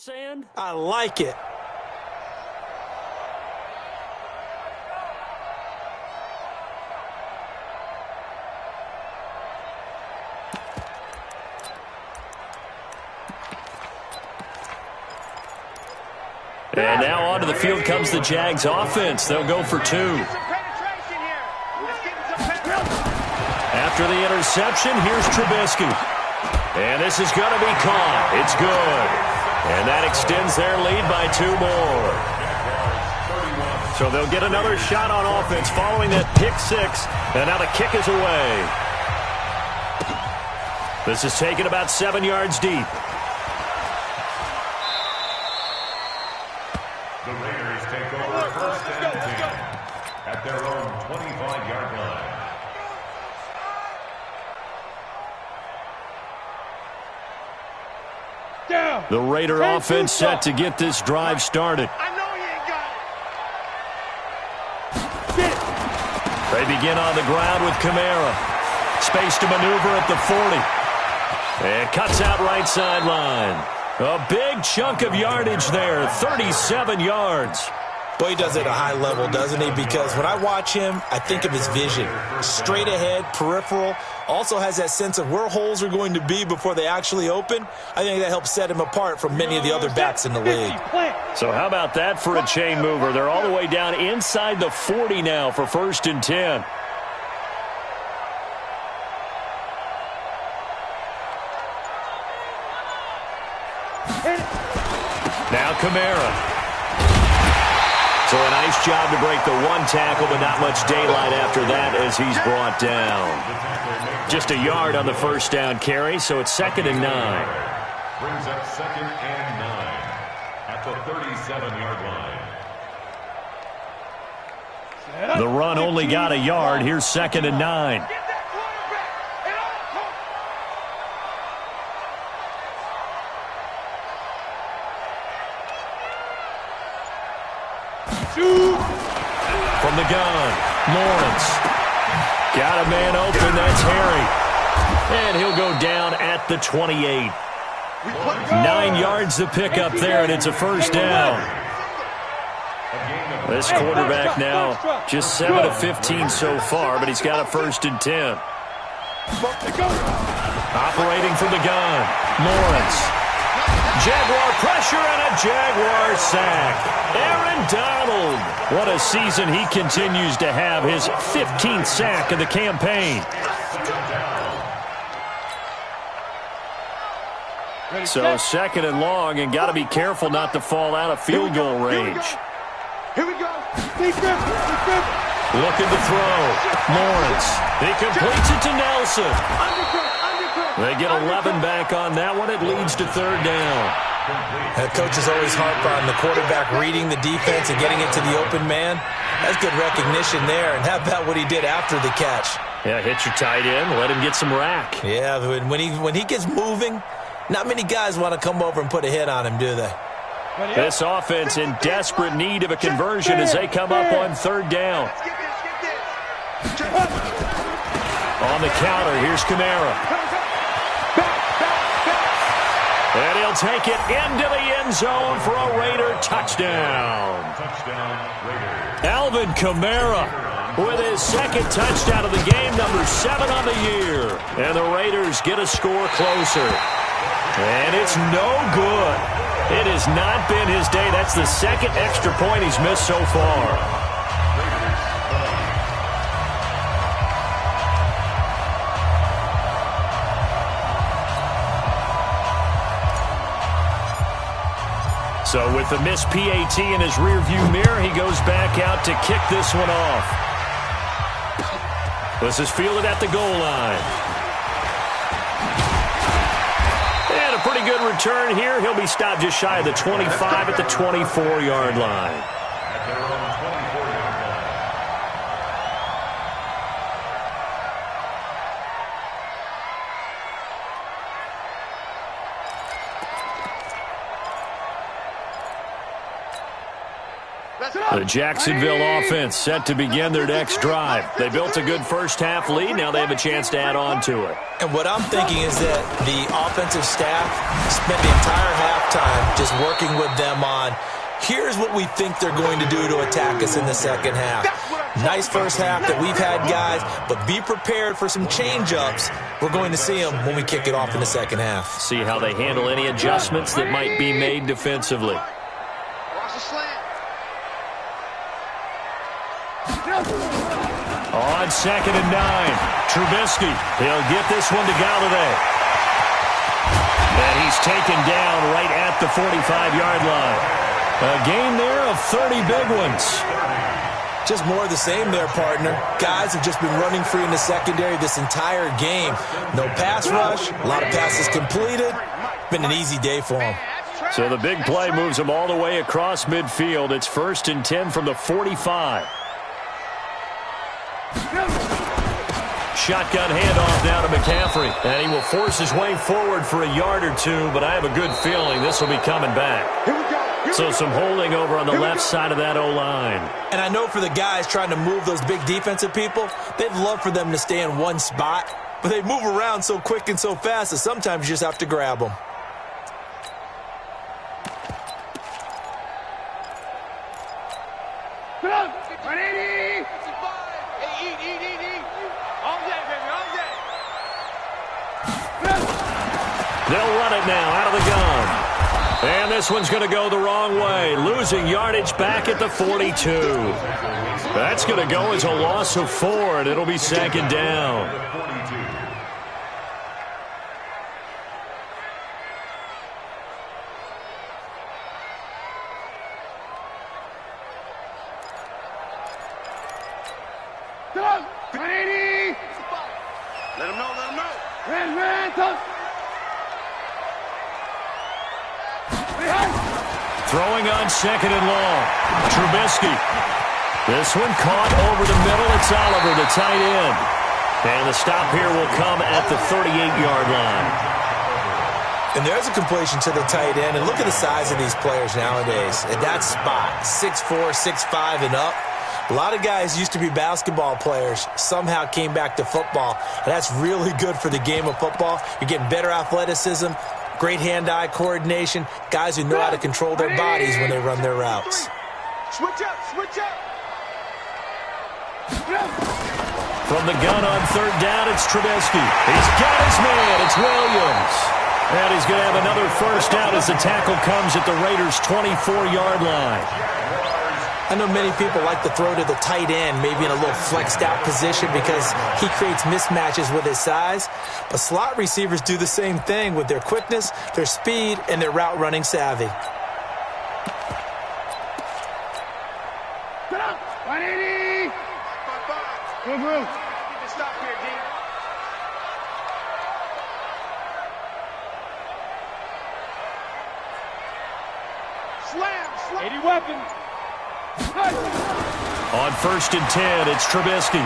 Speaker 2: sand?
Speaker 4: I like it.
Speaker 2: And now onto the field comes the Jags offense. They'll go for 2. After the interception, here's Trubisky. And this is going to be caught. It's good. And that extends their lead by 2 more. So they'll get another shot on offense following that pick 6. And now the kick is away. This is taken about 7 yards deep.
Speaker 5: The Raiders take over first and 10 at their own 25-yard line.
Speaker 3: Down.
Speaker 2: The Raider offense set to get this drive started.
Speaker 3: I know he ain't got it.
Speaker 2: They begin on the ground with Kamara. Space to maneuver at the 40. And cuts out right sideline. A big chunk of yardage there, 37 yards.
Speaker 4: Boy, he does it at a high level, doesn't he? Because when I watch him, I think of his vision. Straight ahead, peripheral. Also has that sense of where holes are going to be before they actually open. I think that helps set him apart from many of the other backs in the league.
Speaker 2: So how about that for a chain mover? They're all the way down inside the 40 now for 1st and 10. Now Kamara. So a nice job to break the 1 tackle, but not much daylight after that as he's brought down. Just a yard on the 1st down carry, so it's 2nd and 9.
Speaker 5: Brings up 2nd and 9 at the 37-yard line.
Speaker 2: The run only got a yard. Here's 2nd and 9. From the gun, Lawrence. Got a man open, that's Harry. And he'll go down at the 28. 9 yards to pick up there, and it's a 1st down. This quarterback now just 7 of 15 so far, but he's got a 1st and 10. Operating from the gun, Lawrence. Jaguar pressure and a Jaguar sack. Aaron Donald. What a season he continues to have. His 15th sack of the campaign. So 2nd and long, and got to be careful not to fall out of field goal range.
Speaker 3: Here we go. Defense.
Speaker 2: Looking to throw. Lawrence. He completes it to Nelson. They get 11 back on that one. It leads to 3rd down.
Speaker 4: Coaches always harp on the quarterback reading the defense and getting it to the open man. That's good recognition there. And how about what he did after the catch?
Speaker 2: Yeah, hit your tight end. Let him get some rack.
Speaker 4: Yeah, when he gets moving, not many guys want to come over and put a hit on him, do they?
Speaker 2: This offense in desperate need of a conversion as they come up on 3rd down. On the counter, here's Kamara. And he'll take it into the end zone for a Raider touchdown. Alvin Kamara with his 2nd touchdown of the game, number 7 on the year. And the Raiders get a score closer. And it's no good. It has not been his day. That's the 2nd extra point he's missed so far. So with the missed PAT in his rearview mirror, he goes back out to kick this one off. This is fielded at the goal line. And a pretty good return here. He'll be stopped just shy of the 25 at the 24-yard line. The Jacksonville offense set to begin their next drive. They built a good first-half lead. Now they have a chance to add on to it.
Speaker 4: And what I'm thinking is that the offensive staff spent the entire halftime just working with them on, here's what we think they're going to do to attack us in the second half. Nice first half that we've had, guys, but be prepared for some change-ups. We're going to see them when we kick it off in the second half.
Speaker 2: See how they handle any adjustments that might be made defensively. On 2nd and 9, Trubisky. He'll get this one to Galladay. And he's taken down right at the 45-yard line. A gain there of 30 big ones.
Speaker 4: Just more of the same there, partner. Guys have just been running free in the secondary this entire game. No pass rush, a lot of passes completed. Been an easy day for them.
Speaker 2: So the big play moves them all the way across midfield. It's 1st and 10 from the 45. Shotgun handoff now to McCaffrey. And he will force his way forward for a yard or two, but I have a good feeling this will be coming back. So some holding over on the left side of that O-line.
Speaker 4: And I know for the guys trying to move those big defensive people, they'd love for them to stay in one spot, but they move around so quick and so fast that sometimes you just have to grab them.
Speaker 2: They'll run it now out of the gun. And this one's going to go the wrong way. Losing yardage back at the 42. That's going to go as a loss of 4, and it'll be 2nd down.
Speaker 3: Let him know, let him know.
Speaker 2: Throwing on 2nd and long. Trubisky. This one caught over the middle. It's Oliver, the tight end. And the stop here will come at the 38-yard line.
Speaker 4: And there's a completion to the tight end. And look at the size of these players nowadays. At that spot, 6'4", 6'5", and up. A lot of guys used to be basketball players, somehow came back to football. And that's really good for the game of football. You're getting better athleticism, great hand-eye coordination, guys who know how to control their bodies when they run their routes.
Speaker 3: Switch up, switch up.
Speaker 2: From the gun on 3rd down, it's Trubisky. He's got his man. It's Williams. And he's going to have another first down as the tackle comes at the Raiders' 24-yard line.
Speaker 4: I know many people like to throw to the tight end, maybe in a little flexed out position because he creates mismatches with his size. But slot receivers do the same thing with their quickness, their speed, and their route running savvy.
Speaker 3: Get up! 180! Move, move. Stop here, D. Slam, slam. 80 weapons.
Speaker 2: On 1st and 10, it's Trubisky.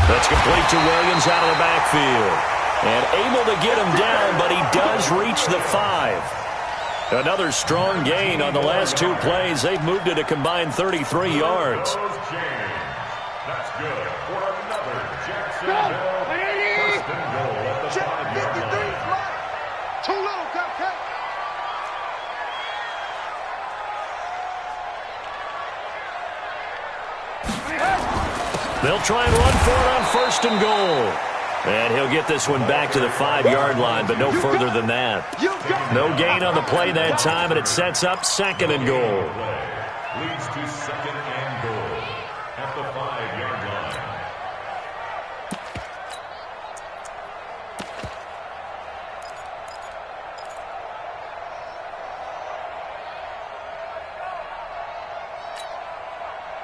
Speaker 2: That's complete to Williams out of the backfield. And able to get him down, but he does reach the 5. Another strong gain on the last 2 plays. They've moved it a combined 33 yards.
Speaker 5: That's good for another Jacksonville first and goal at the 5-yard line.
Speaker 3: Too little, Cupcake.
Speaker 2: They'll try and run for it on 1st and goal. And he'll get this one back to the 5-yard line, but no further than that. No gain on the play that time, and it sets up 2nd and goal.
Speaker 5: Leads to 2nd and goal at the 5-yard line.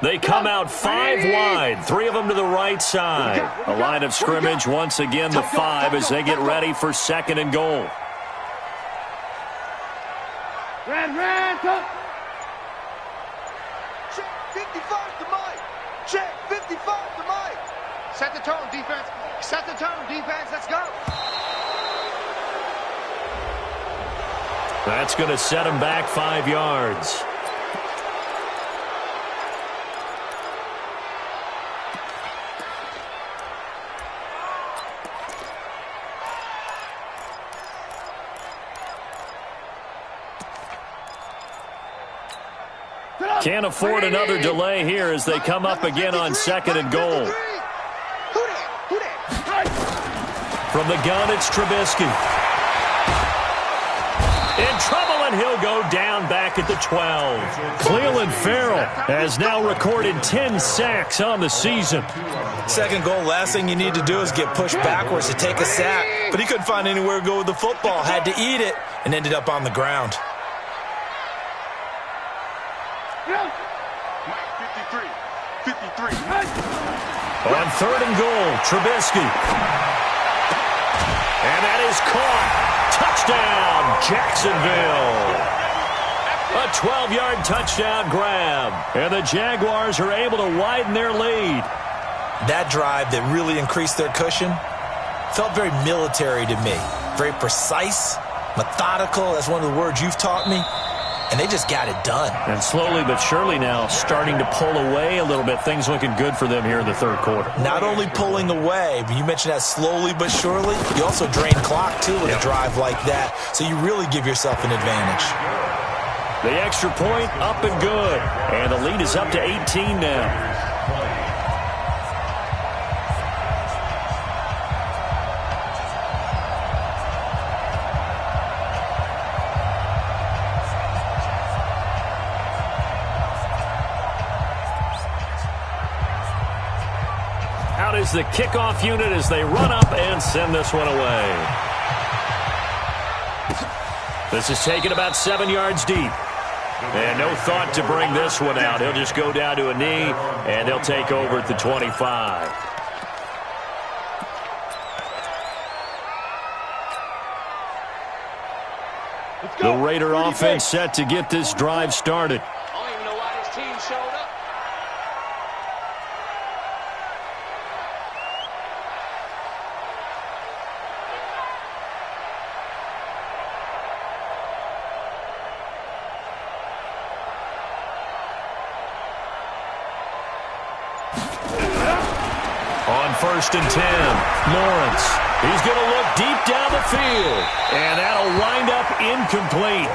Speaker 2: They come out 5 wide, 3 of them to the right side. A line of scrimmage, once again the 5 as they get ready for 2nd and goal.
Speaker 3: Red, up. Check 55 to Mike. Check 55 to Mike. Set the tone, defense. Set the tone, defense. Let's go.
Speaker 2: That's going to set them back 5 yards. Can't afford another delay here as they come up again on 2nd and goal. From the gun, it's Trubisky. In trouble, and he'll go down back at the 12. Cleveland Farrell has now recorded 10 sacks on the season.
Speaker 4: 2nd goal, last thing you need to do is get pushed backwards to take a sack. But he couldn't find anywhere to go with the football. Had to eat it and ended up on the ground.
Speaker 3: 53.
Speaker 2: On 3rd and goal, Trubisky. And that is caught. Touchdown, Jacksonville. A 12-yard touchdown grab. And the Jaguars are able to widen their lead.
Speaker 4: That drive that really increased their cushion felt very military to me. Very precise, methodical. That's one of the words you've taught me. And they just got it done.
Speaker 2: And slowly but surely now starting to pull away a little bit. Things looking good for them here in the 3rd quarter.
Speaker 4: Not only pulling away, but you mentioned that slowly but surely. You also drain clock, too, with a drive like that. So you really give yourself an advantage.
Speaker 2: The extra point up and good. And the lead is up to 18 now. Is the kickoff unit as they run up and send this one away. This is taken about 7 yards deep. And no thought to bring this one out. He'll just go down to a knee, and they'll take over at the 25. The Raider offense set to get this drive started.
Speaker 6: I don't even know why this team showed up.
Speaker 2: On 1st and 10, Lawrence. He's going to look deep down the field, and that'll wind up incomplete.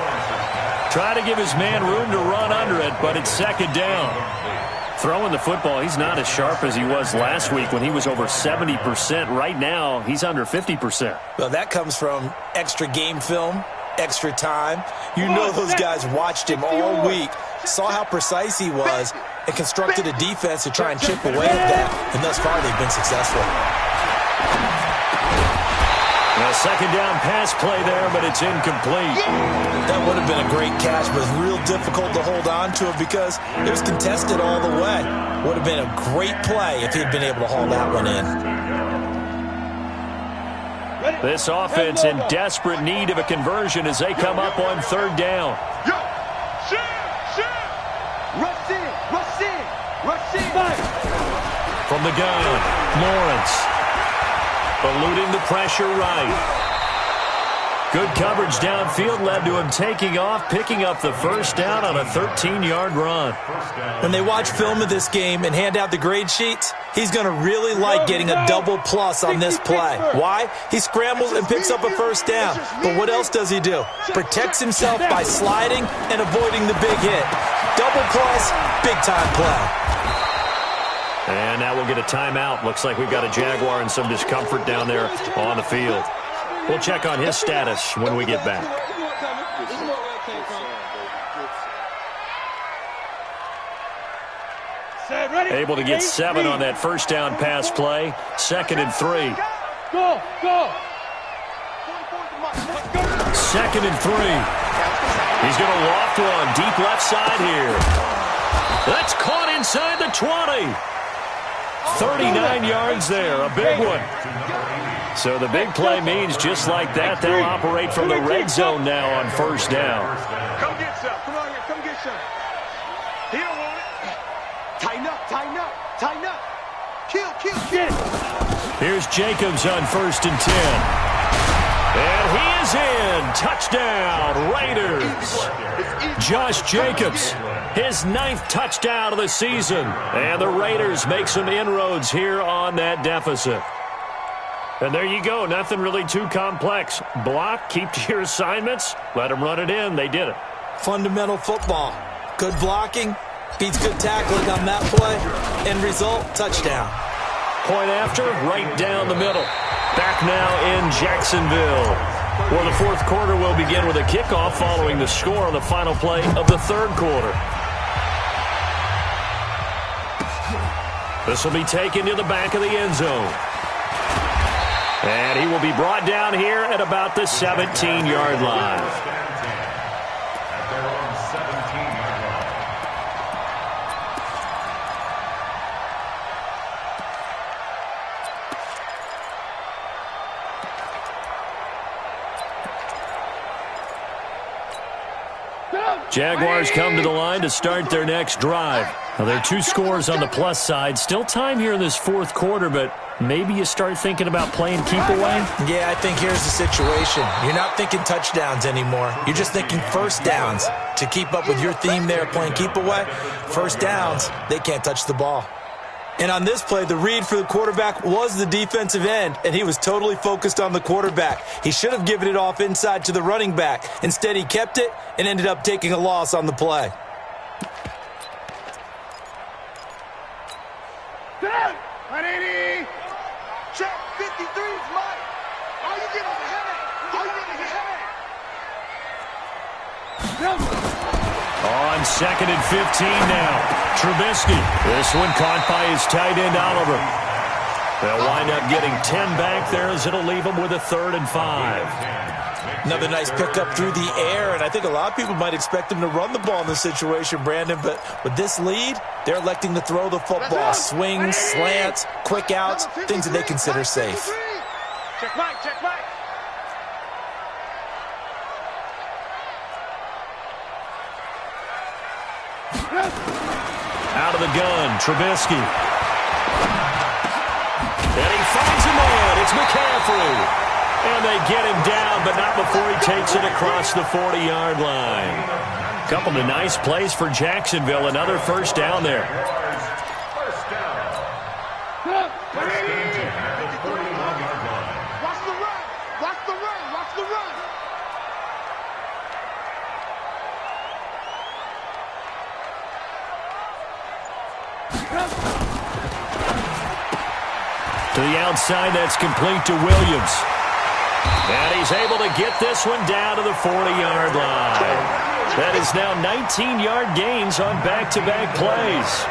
Speaker 2: Try to give his man room to run under it, but it's 2nd down. Throwing the football, he's not as sharp as he was last week when he was over 70%. Right now, he's under 50%.
Speaker 4: Well, that comes from extra game film, extra time. You know those guys watched him all week, saw how precise he was, and constructed a defense to try and chip away at that. And thus far, they've been successful.
Speaker 2: A 2nd down pass play there, but it's incomplete.
Speaker 4: That would have been a great catch, but it's real difficult to hold on to it because it was contested all the way. Would have been a great play if he'd been able to haul that one in.
Speaker 2: This offense in desperate need of a conversion as they come up on 3rd down.
Speaker 3: Rush in.
Speaker 2: From the gun, Lawrence. Eluding the pressure right. Good coverage downfield led to him taking off, picking up the 1st down on a 13-yard run.
Speaker 4: When they watch film of this game and hand out the grade sheets, he's going to really like getting a double plus on this play. Why? He scrambles and picks up a 1st down. But what else does he do? Protects himself by sliding and avoiding the big hit. Double plus, big-time play.
Speaker 2: And now we'll get a timeout. Looks like we've got a Jaguar in some discomfort down there on the field. We'll check on his status when we get back. Able to get 7 on that 1st down pass play. 2nd and 3.
Speaker 3: Go.
Speaker 2: 2nd and 3. He's going to loft one deep left side here. That's caught inside the 20. 39 yards there, a big one. So the big play means just like that, they'll operate from the red zone now on 1st down.
Speaker 3: Come get some. Come on here. Come get some. He don't want it. Tighten up. Kill.
Speaker 2: Here's Jacobs on 1st and 10. And he is in. Touchdown, Raiders. Josh Jacobs, his 9th touchdown of the season. And the Raiders make some inroads here on that deficit. And there you go. Nothing really too complex. Block, keep to your assignments, let them run it in. They did it.
Speaker 4: Fundamental football. Good blocking, Beats good tackling on that play. End result, touchdown.
Speaker 2: Point after, right down the middle. Back now in Jacksonville. Well, the fourth quarter will begin with a kickoff following the score on the final play of the third quarter. This will be taken to the back of the end zone. And he will be brought down here at about the 17-yard line. Jaguars come to the line to start their next drive. Now, there are 2 scores on the plus side. Still time here in this fourth quarter, but maybe you start thinking about playing keep away?
Speaker 4: Yeah, I think here's the situation. You're not thinking touchdowns anymore. You're just thinking first downs. To keep up with your theme there, playing keep away, first downs, they can't touch the ball. And on this play, the read for the quarterback was the defensive end, and he was totally focused on the quarterback. He should have given it off inside to the running back. Instead, he kept it and ended up taking a loss on the play.
Speaker 3: Check 53 is mine. Are you getting ahead? Are you getting ahead?
Speaker 2: On 2nd and 15 now. Trubisky. This one caught by his tight end, Oliver. They'll wind up getting 10 back there as it'll leave them with a 3rd and 5.
Speaker 4: Another nice pickup through the air, and I think a lot of people might expect him to run the ball in this situation, Brandon, but with this lead, they're electing to throw the football. Swings, slants, quick outs, things that they consider safe.
Speaker 3: Check Mike, check Mike.
Speaker 2: Out of the gun, Trubisky. And he finds a man. It's McCaffrey. And they get him down, but not before he takes it across the 40-yard line. Couple of nice plays for Jacksonville. Another first down there.
Speaker 3: First down. Watch the run. Watch the run. Watch the run.
Speaker 2: To the outside, that's complete to Williams. And he's able to get this one down to the 40-yard line. That is now 19-yard gains on back-to-back plays.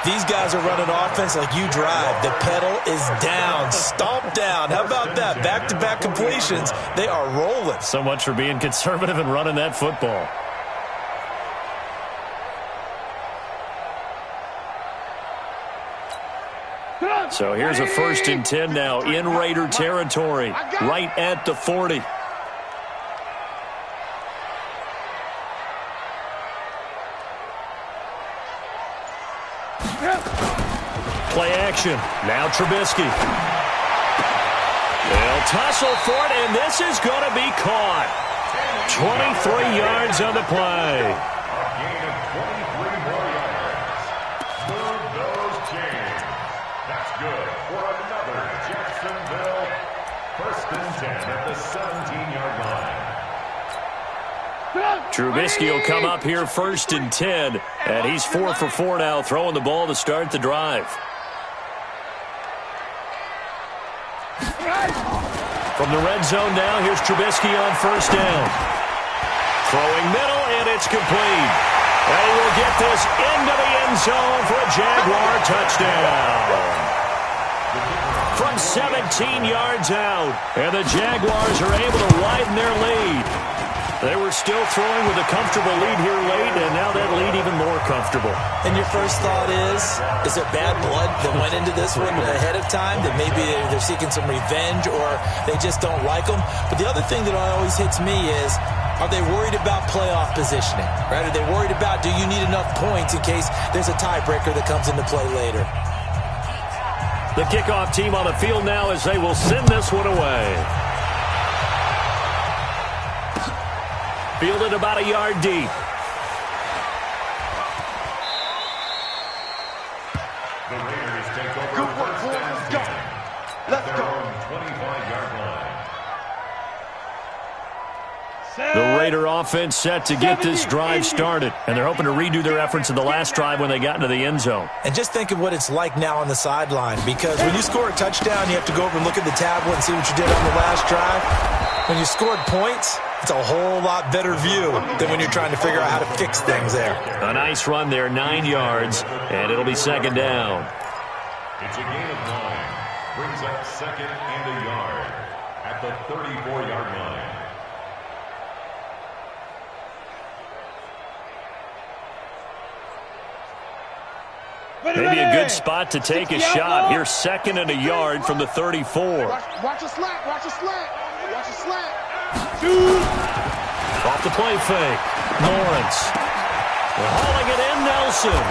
Speaker 4: These guys are running offense like you drive. The pedal is down, stomp down. How about that? Back-to-back completions. They are rolling.
Speaker 2: So much for being conservative and running that football. So here's a 1st and 10 now in Raider territory, right at the 40. Play action. Now Trubisky. They'll tussle for it, and this is going to be caught. 23 yards on the play.
Speaker 5: Good for another Jacksonville 1st and 10 at the 17-yard line.
Speaker 2: Trubisky will come up here 1st and 10, and he's 4 for 4 now, throwing the ball to start the drive. From the red zone now, here's Trubisky on 1st down. Throwing middle, and it's complete. And he will get this into the end zone for a Jaguar touchdown. From 17 yards out, and the Jaguars are able to widen their lead. They were still throwing with a comfortable lead here late, and now that lead even more comfortable.
Speaker 4: And your first thought is there bad blood that went into this one ahead of time, that maybe they're seeking some revenge or they just don't like them? But the other thing that always hits me is, are they worried about playoff positioning? Right? Are they worried about, do you need enough points in case there's a tiebreaker that comes into play later?
Speaker 2: The kickoff team on the field now as they will send this one away. Fielded about a yard deep.
Speaker 5: The Raiders take over. Good work, boys. Let's go. Let's go. 25-yard line.
Speaker 2: The Raider offense set to get this drive started, and they're hoping to redo their efforts in the last drive when they got into the end zone.
Speaker 4: And just think of what it's like now on the sideline, because when you score a touchdown, you have to go over and look at the tablet and see what you did on the last drive. When you scored points, it's a whole lot better view than when you're trying to figure out how to fix things there.
Speaker 2: A nice run there, 9 yards, and it'll be second down.
Speaker 5: It's a gain of 9. Brings up second and a yard at the 34-yard line.
Speaker 2: Maybe a good spot to take a shot. Here's second and a yard from the 34.
Speaker 3: Watch a slant. Watch a slant. Watch a slant.
Speaker 2: Off the play fake. Lawrence. Hauling it in, Nelson.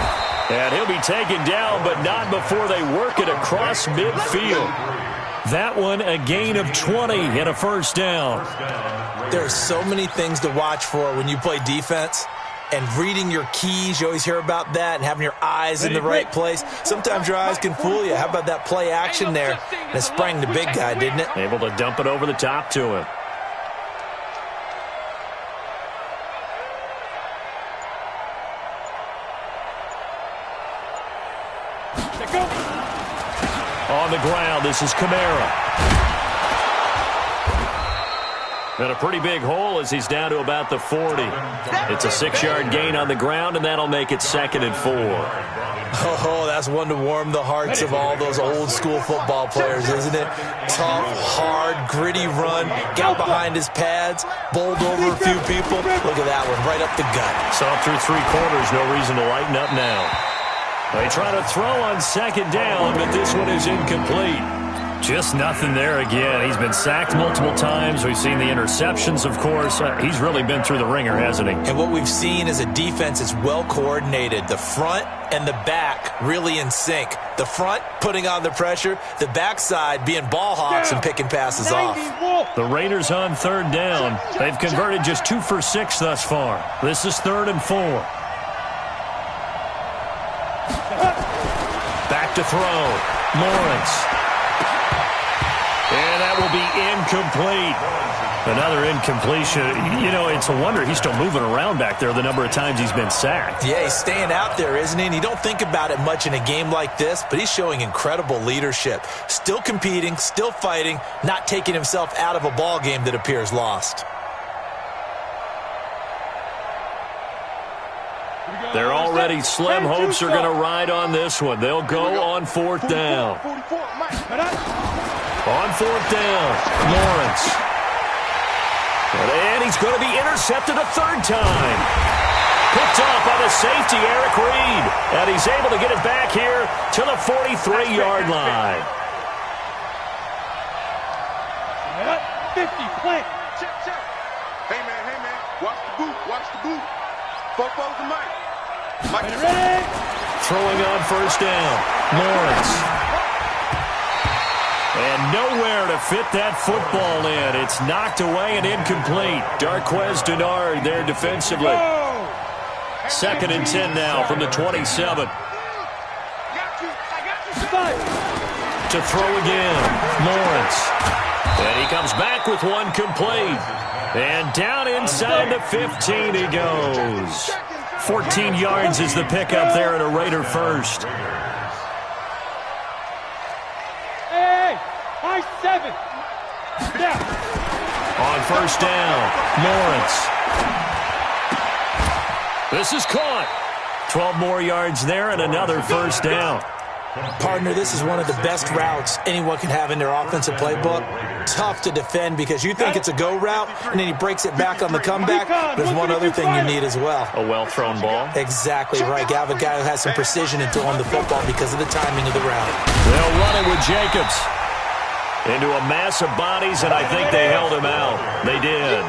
Speaker 2: And he'll be taken down, but not before they work it across midfield. That one, a gain of 20 and a first down.
Speaker 4: There are so many things to watch for when you play defense. And reading your keys, you always hear about that, and having your eyes in the right place. Sometimes your eyes can fool you. How about that play action there? And it sprang the big guy, didn't it?
Speaker 2: Able to dump it over the top to him. On the ground, this is Kamara. And a pretty big hole as he's down to about the 40. It's a 6-yard gain on the ground, and that'll make it second and 4.
Speaker 4: Oh, that's one to warm the hearts of all those old-school football players, isn't it? Tough, hard, gritty run, got behind his pads, bowled over a few people. Look at that one, right up the gut.
Speaker 2: Saw through 3 quarters, no reason to lighten up now. They try to throw on second down, but this one is incomplete. Just nothing there again. He's been sacked multiple times. We've seen the interceptions, of course. He's really been through the ringer, hasn't he?
Speaker 4: And what we've seen is a defense that's well coordinated. The front and the back really in sync. The front putting on the pressure. The backside being ball hawks and picking passes off.
Speaker 2: The Raiders on third down. They've converted just 2 for 6 thus far. This is 3rd and 4. Back to throw. Lawrence. And that will be incomplete. Another incompletion. You know, it's a wonder he's still moving around back there the number of times he's been sacked.
Speaker 4: Yeah, he's staying out there, isn't he? And you don't think about it much in a game like this, but he's showing incredible leadership. Still competing, still fighting, not taking himself out of a ball game that appears lost.
Speaker 2: They're already slim hopes are going to ride on this one. They'll go on 4th down. On 4th down, Lawrence. And he's going to be intercepted a 3rd time. Picked off by the safety, Eric Reed. And he's able to get it back here to the 43-yard line.
Speaker 3: 50, plant. Check. Hey, man. Watch the boot. Football's the mic. Ready?
Speaker 2: Throwing on 1st down, Lawrence. And nowhere to fit that football in. It's knocked away and incomplete. Darquez Denard there defensively. 2nd and 10 now from the 27. To throw again, Lawrence. And he comes back with one complete. And down inside the 15 he goes. 14 yards is the pickup there at a Raider first.
Speaker 3: High 7. Yeah.
Speaker 2: On 1st down, Lawrence. This is caught. 12 more yards there and another 1st down.
Speaker 4: Partner, this is one of the best routes anyone can have in their offensive playbook. Tough to defend because you think it's a go route, and then he breaks it back on the comeback. There's one other thing you need as well.
Speaker 2: A well-thrown ball.
Speaker 4: Exactly right. You have a guy who has some precision in throwing the football because of the timing of the route.
Speaker 2: They'll run it with Jacobs. Into a mass of bodies, and I think they held him out. They did.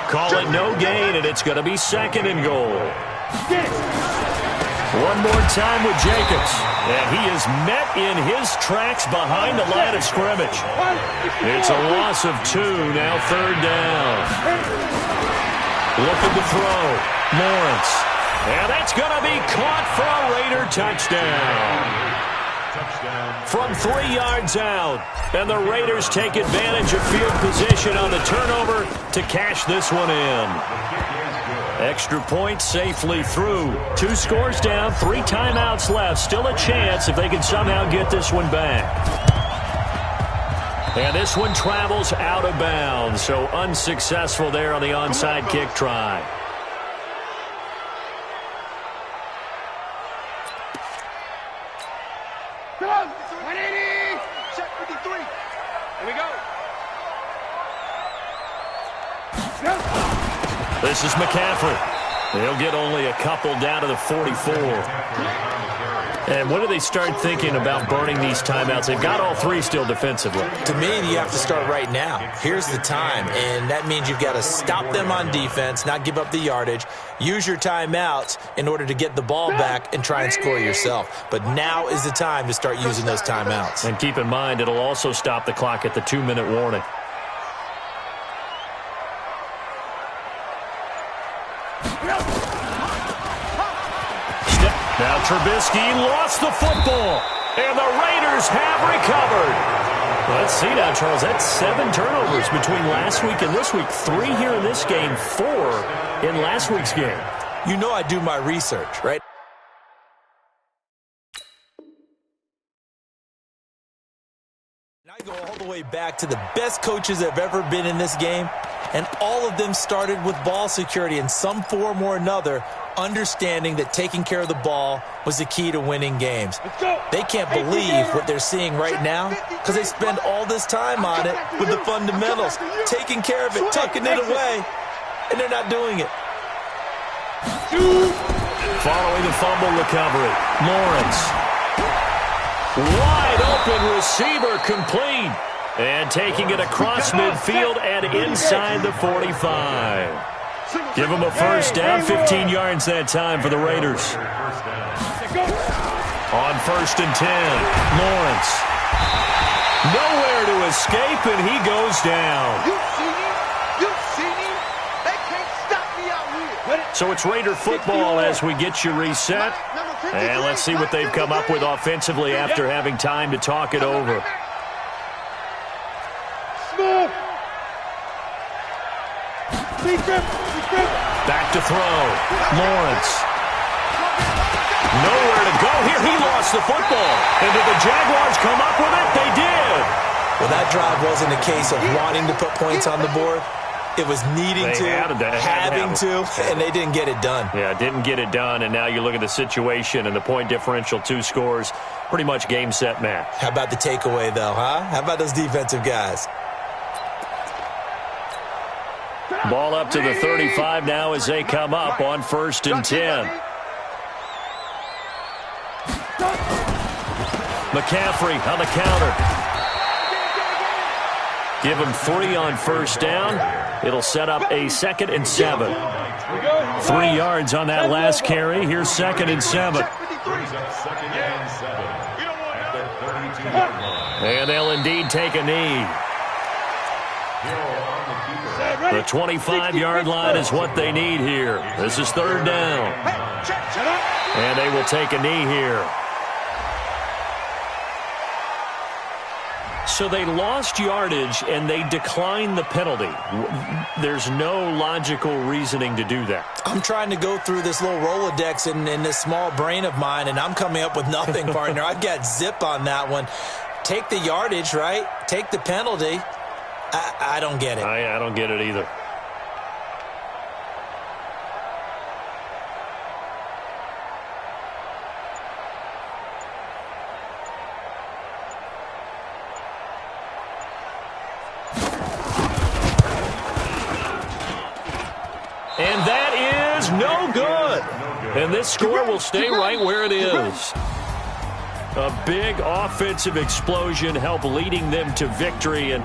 Speaker 2: Call it no gain, and it's going to be 2nd and goal. One more time with Jacobs. And he is met in his tracks behind the line of scrimmage. It's a loss of 2, now 3rd down. Looking to throw. Lawrence. And that's going to be caught for a Raider touchdown. From 3 yards out. And the Raiders take advantage of field position on the turnover to cash this one in. Extra point safely through. 2 scores down, 3 timeouts left. Still a chance if they can somehow get this one back. And this one travels out of bounds, so unsuccessful there on the onside kick try.
Speaker 3: Come on, 180. Check 53. Here we go.
Speaker 2: This is McCaffrey. He'll get only a couple down to the 44. And when do they start thinking about burning these timeouts? They've got all 3 still defensively.
Speaker 4: To me, you have to start right now. Here's the time, and that means you've got to stop them on defense, not give up the yardage, use your timeouts in order to get the ball back and try and score yourself. But now is the time to start using those timeouts.
Speaker 2: And keep in mind, it'll also stop the clock at the 2-minute warning. Now Trubisky lost the football, and the Raiders have recovered. Let's see now, Charles. That's 7 turnovers between last week and this week. 3 here in this game, 4 in last week's game.
Speaker 4: You know I do my research, right? And I go all the way back to the best coaches that have ever been in this game, and all of them started with ball security in some form or another, understanding that taking care of the ball was the key to winning games. They can't believe what they're seeing right now because they spend all this time on it with the fundamentals, taking care of it, tucking it away, and they're not doing it.
Speaker 2: Following the fumble recovery, Lawrence. Wide open receiver complete. And taking it across midfield and inside the 45. Give them a first down, 15 yards that time for the Raiders. On 1st and 10, Lawrence. Nowhere to escape, and he goes down.
Speaker 3: You see me? You see me? They can't stop me out here.
Speaker 2: So it's Raider football as we get you reset. And let's see what they've come up with offensively after having time to talk it over. Back to throw. Lawrence. Nowhere to go here. He lost the football. And did the Jaguars come up with it? They did.
Speaker 4: Well, that drive wasn't a case of wanting to put points on the board. It was needing having to, and they didn't get it done.
Speaker 2: Yeah, didn't get it done, and now you look at the situation and the point differential, 2 scores, pretty much game, set, match.
Speaker 4: How about the takeaway, though, huh? How about those defensive guys?
Speaker 2: Ball up to the 35 now as they come up on 1st and 10. McCaffrey on the counter. Give him 3 on 1st down. It'll set up a 2nd and 7. 3 yards on that last carry. Here's 2nd and 7. And they'll indeed take a knee. The 25-yard line is what they need here. This is 3rd down. And they will take a knee here. So they lost yardage and they declined the penalty. There's no logical reasoning to do that.
Speaker 4: I'm trying to go through this little Rolodex in this small brain of mine, and I'm coming up with nothing, partner. I've got zip on that one. Take the yardage, right? Take the penalty. I don't get it.
Speaker 2: I don't get it either. And that is no good. And this score will stay right where it is. A big offensive explosion helped leading them to victory. And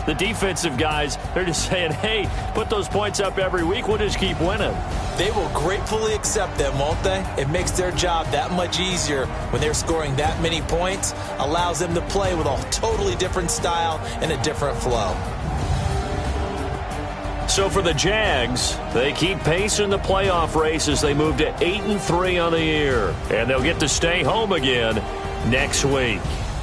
Speaker 2: the defensive guys, they're just saying, hey, put those points up every week. We'll just keep winning.
Speaker 4: They will gratefully accept them, won't they? It makes their job that much easier when they're scoring that many points. Allows them to play with a totally different style and a different flow.
Speaker 2: So for the Jags, they keep pace in the playoff race as they move to 8-3 on the year. And they'll get to stay home again next week.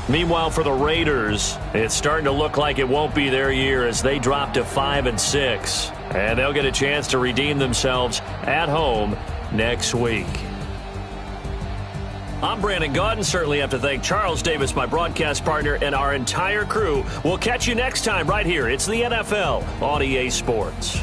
Speaker 2: Meanwhile, for the Raiders, it's starting to look like it won't be their year as they drop to 5-6. And they'll get a chance to redeem themselves at home next week. I'm Brandon Gaudin. Certainly have to thank Charles Davis, my broadcast partner, and our entire crew. We'll catch you next time right here. It's the NFL on EA Sports.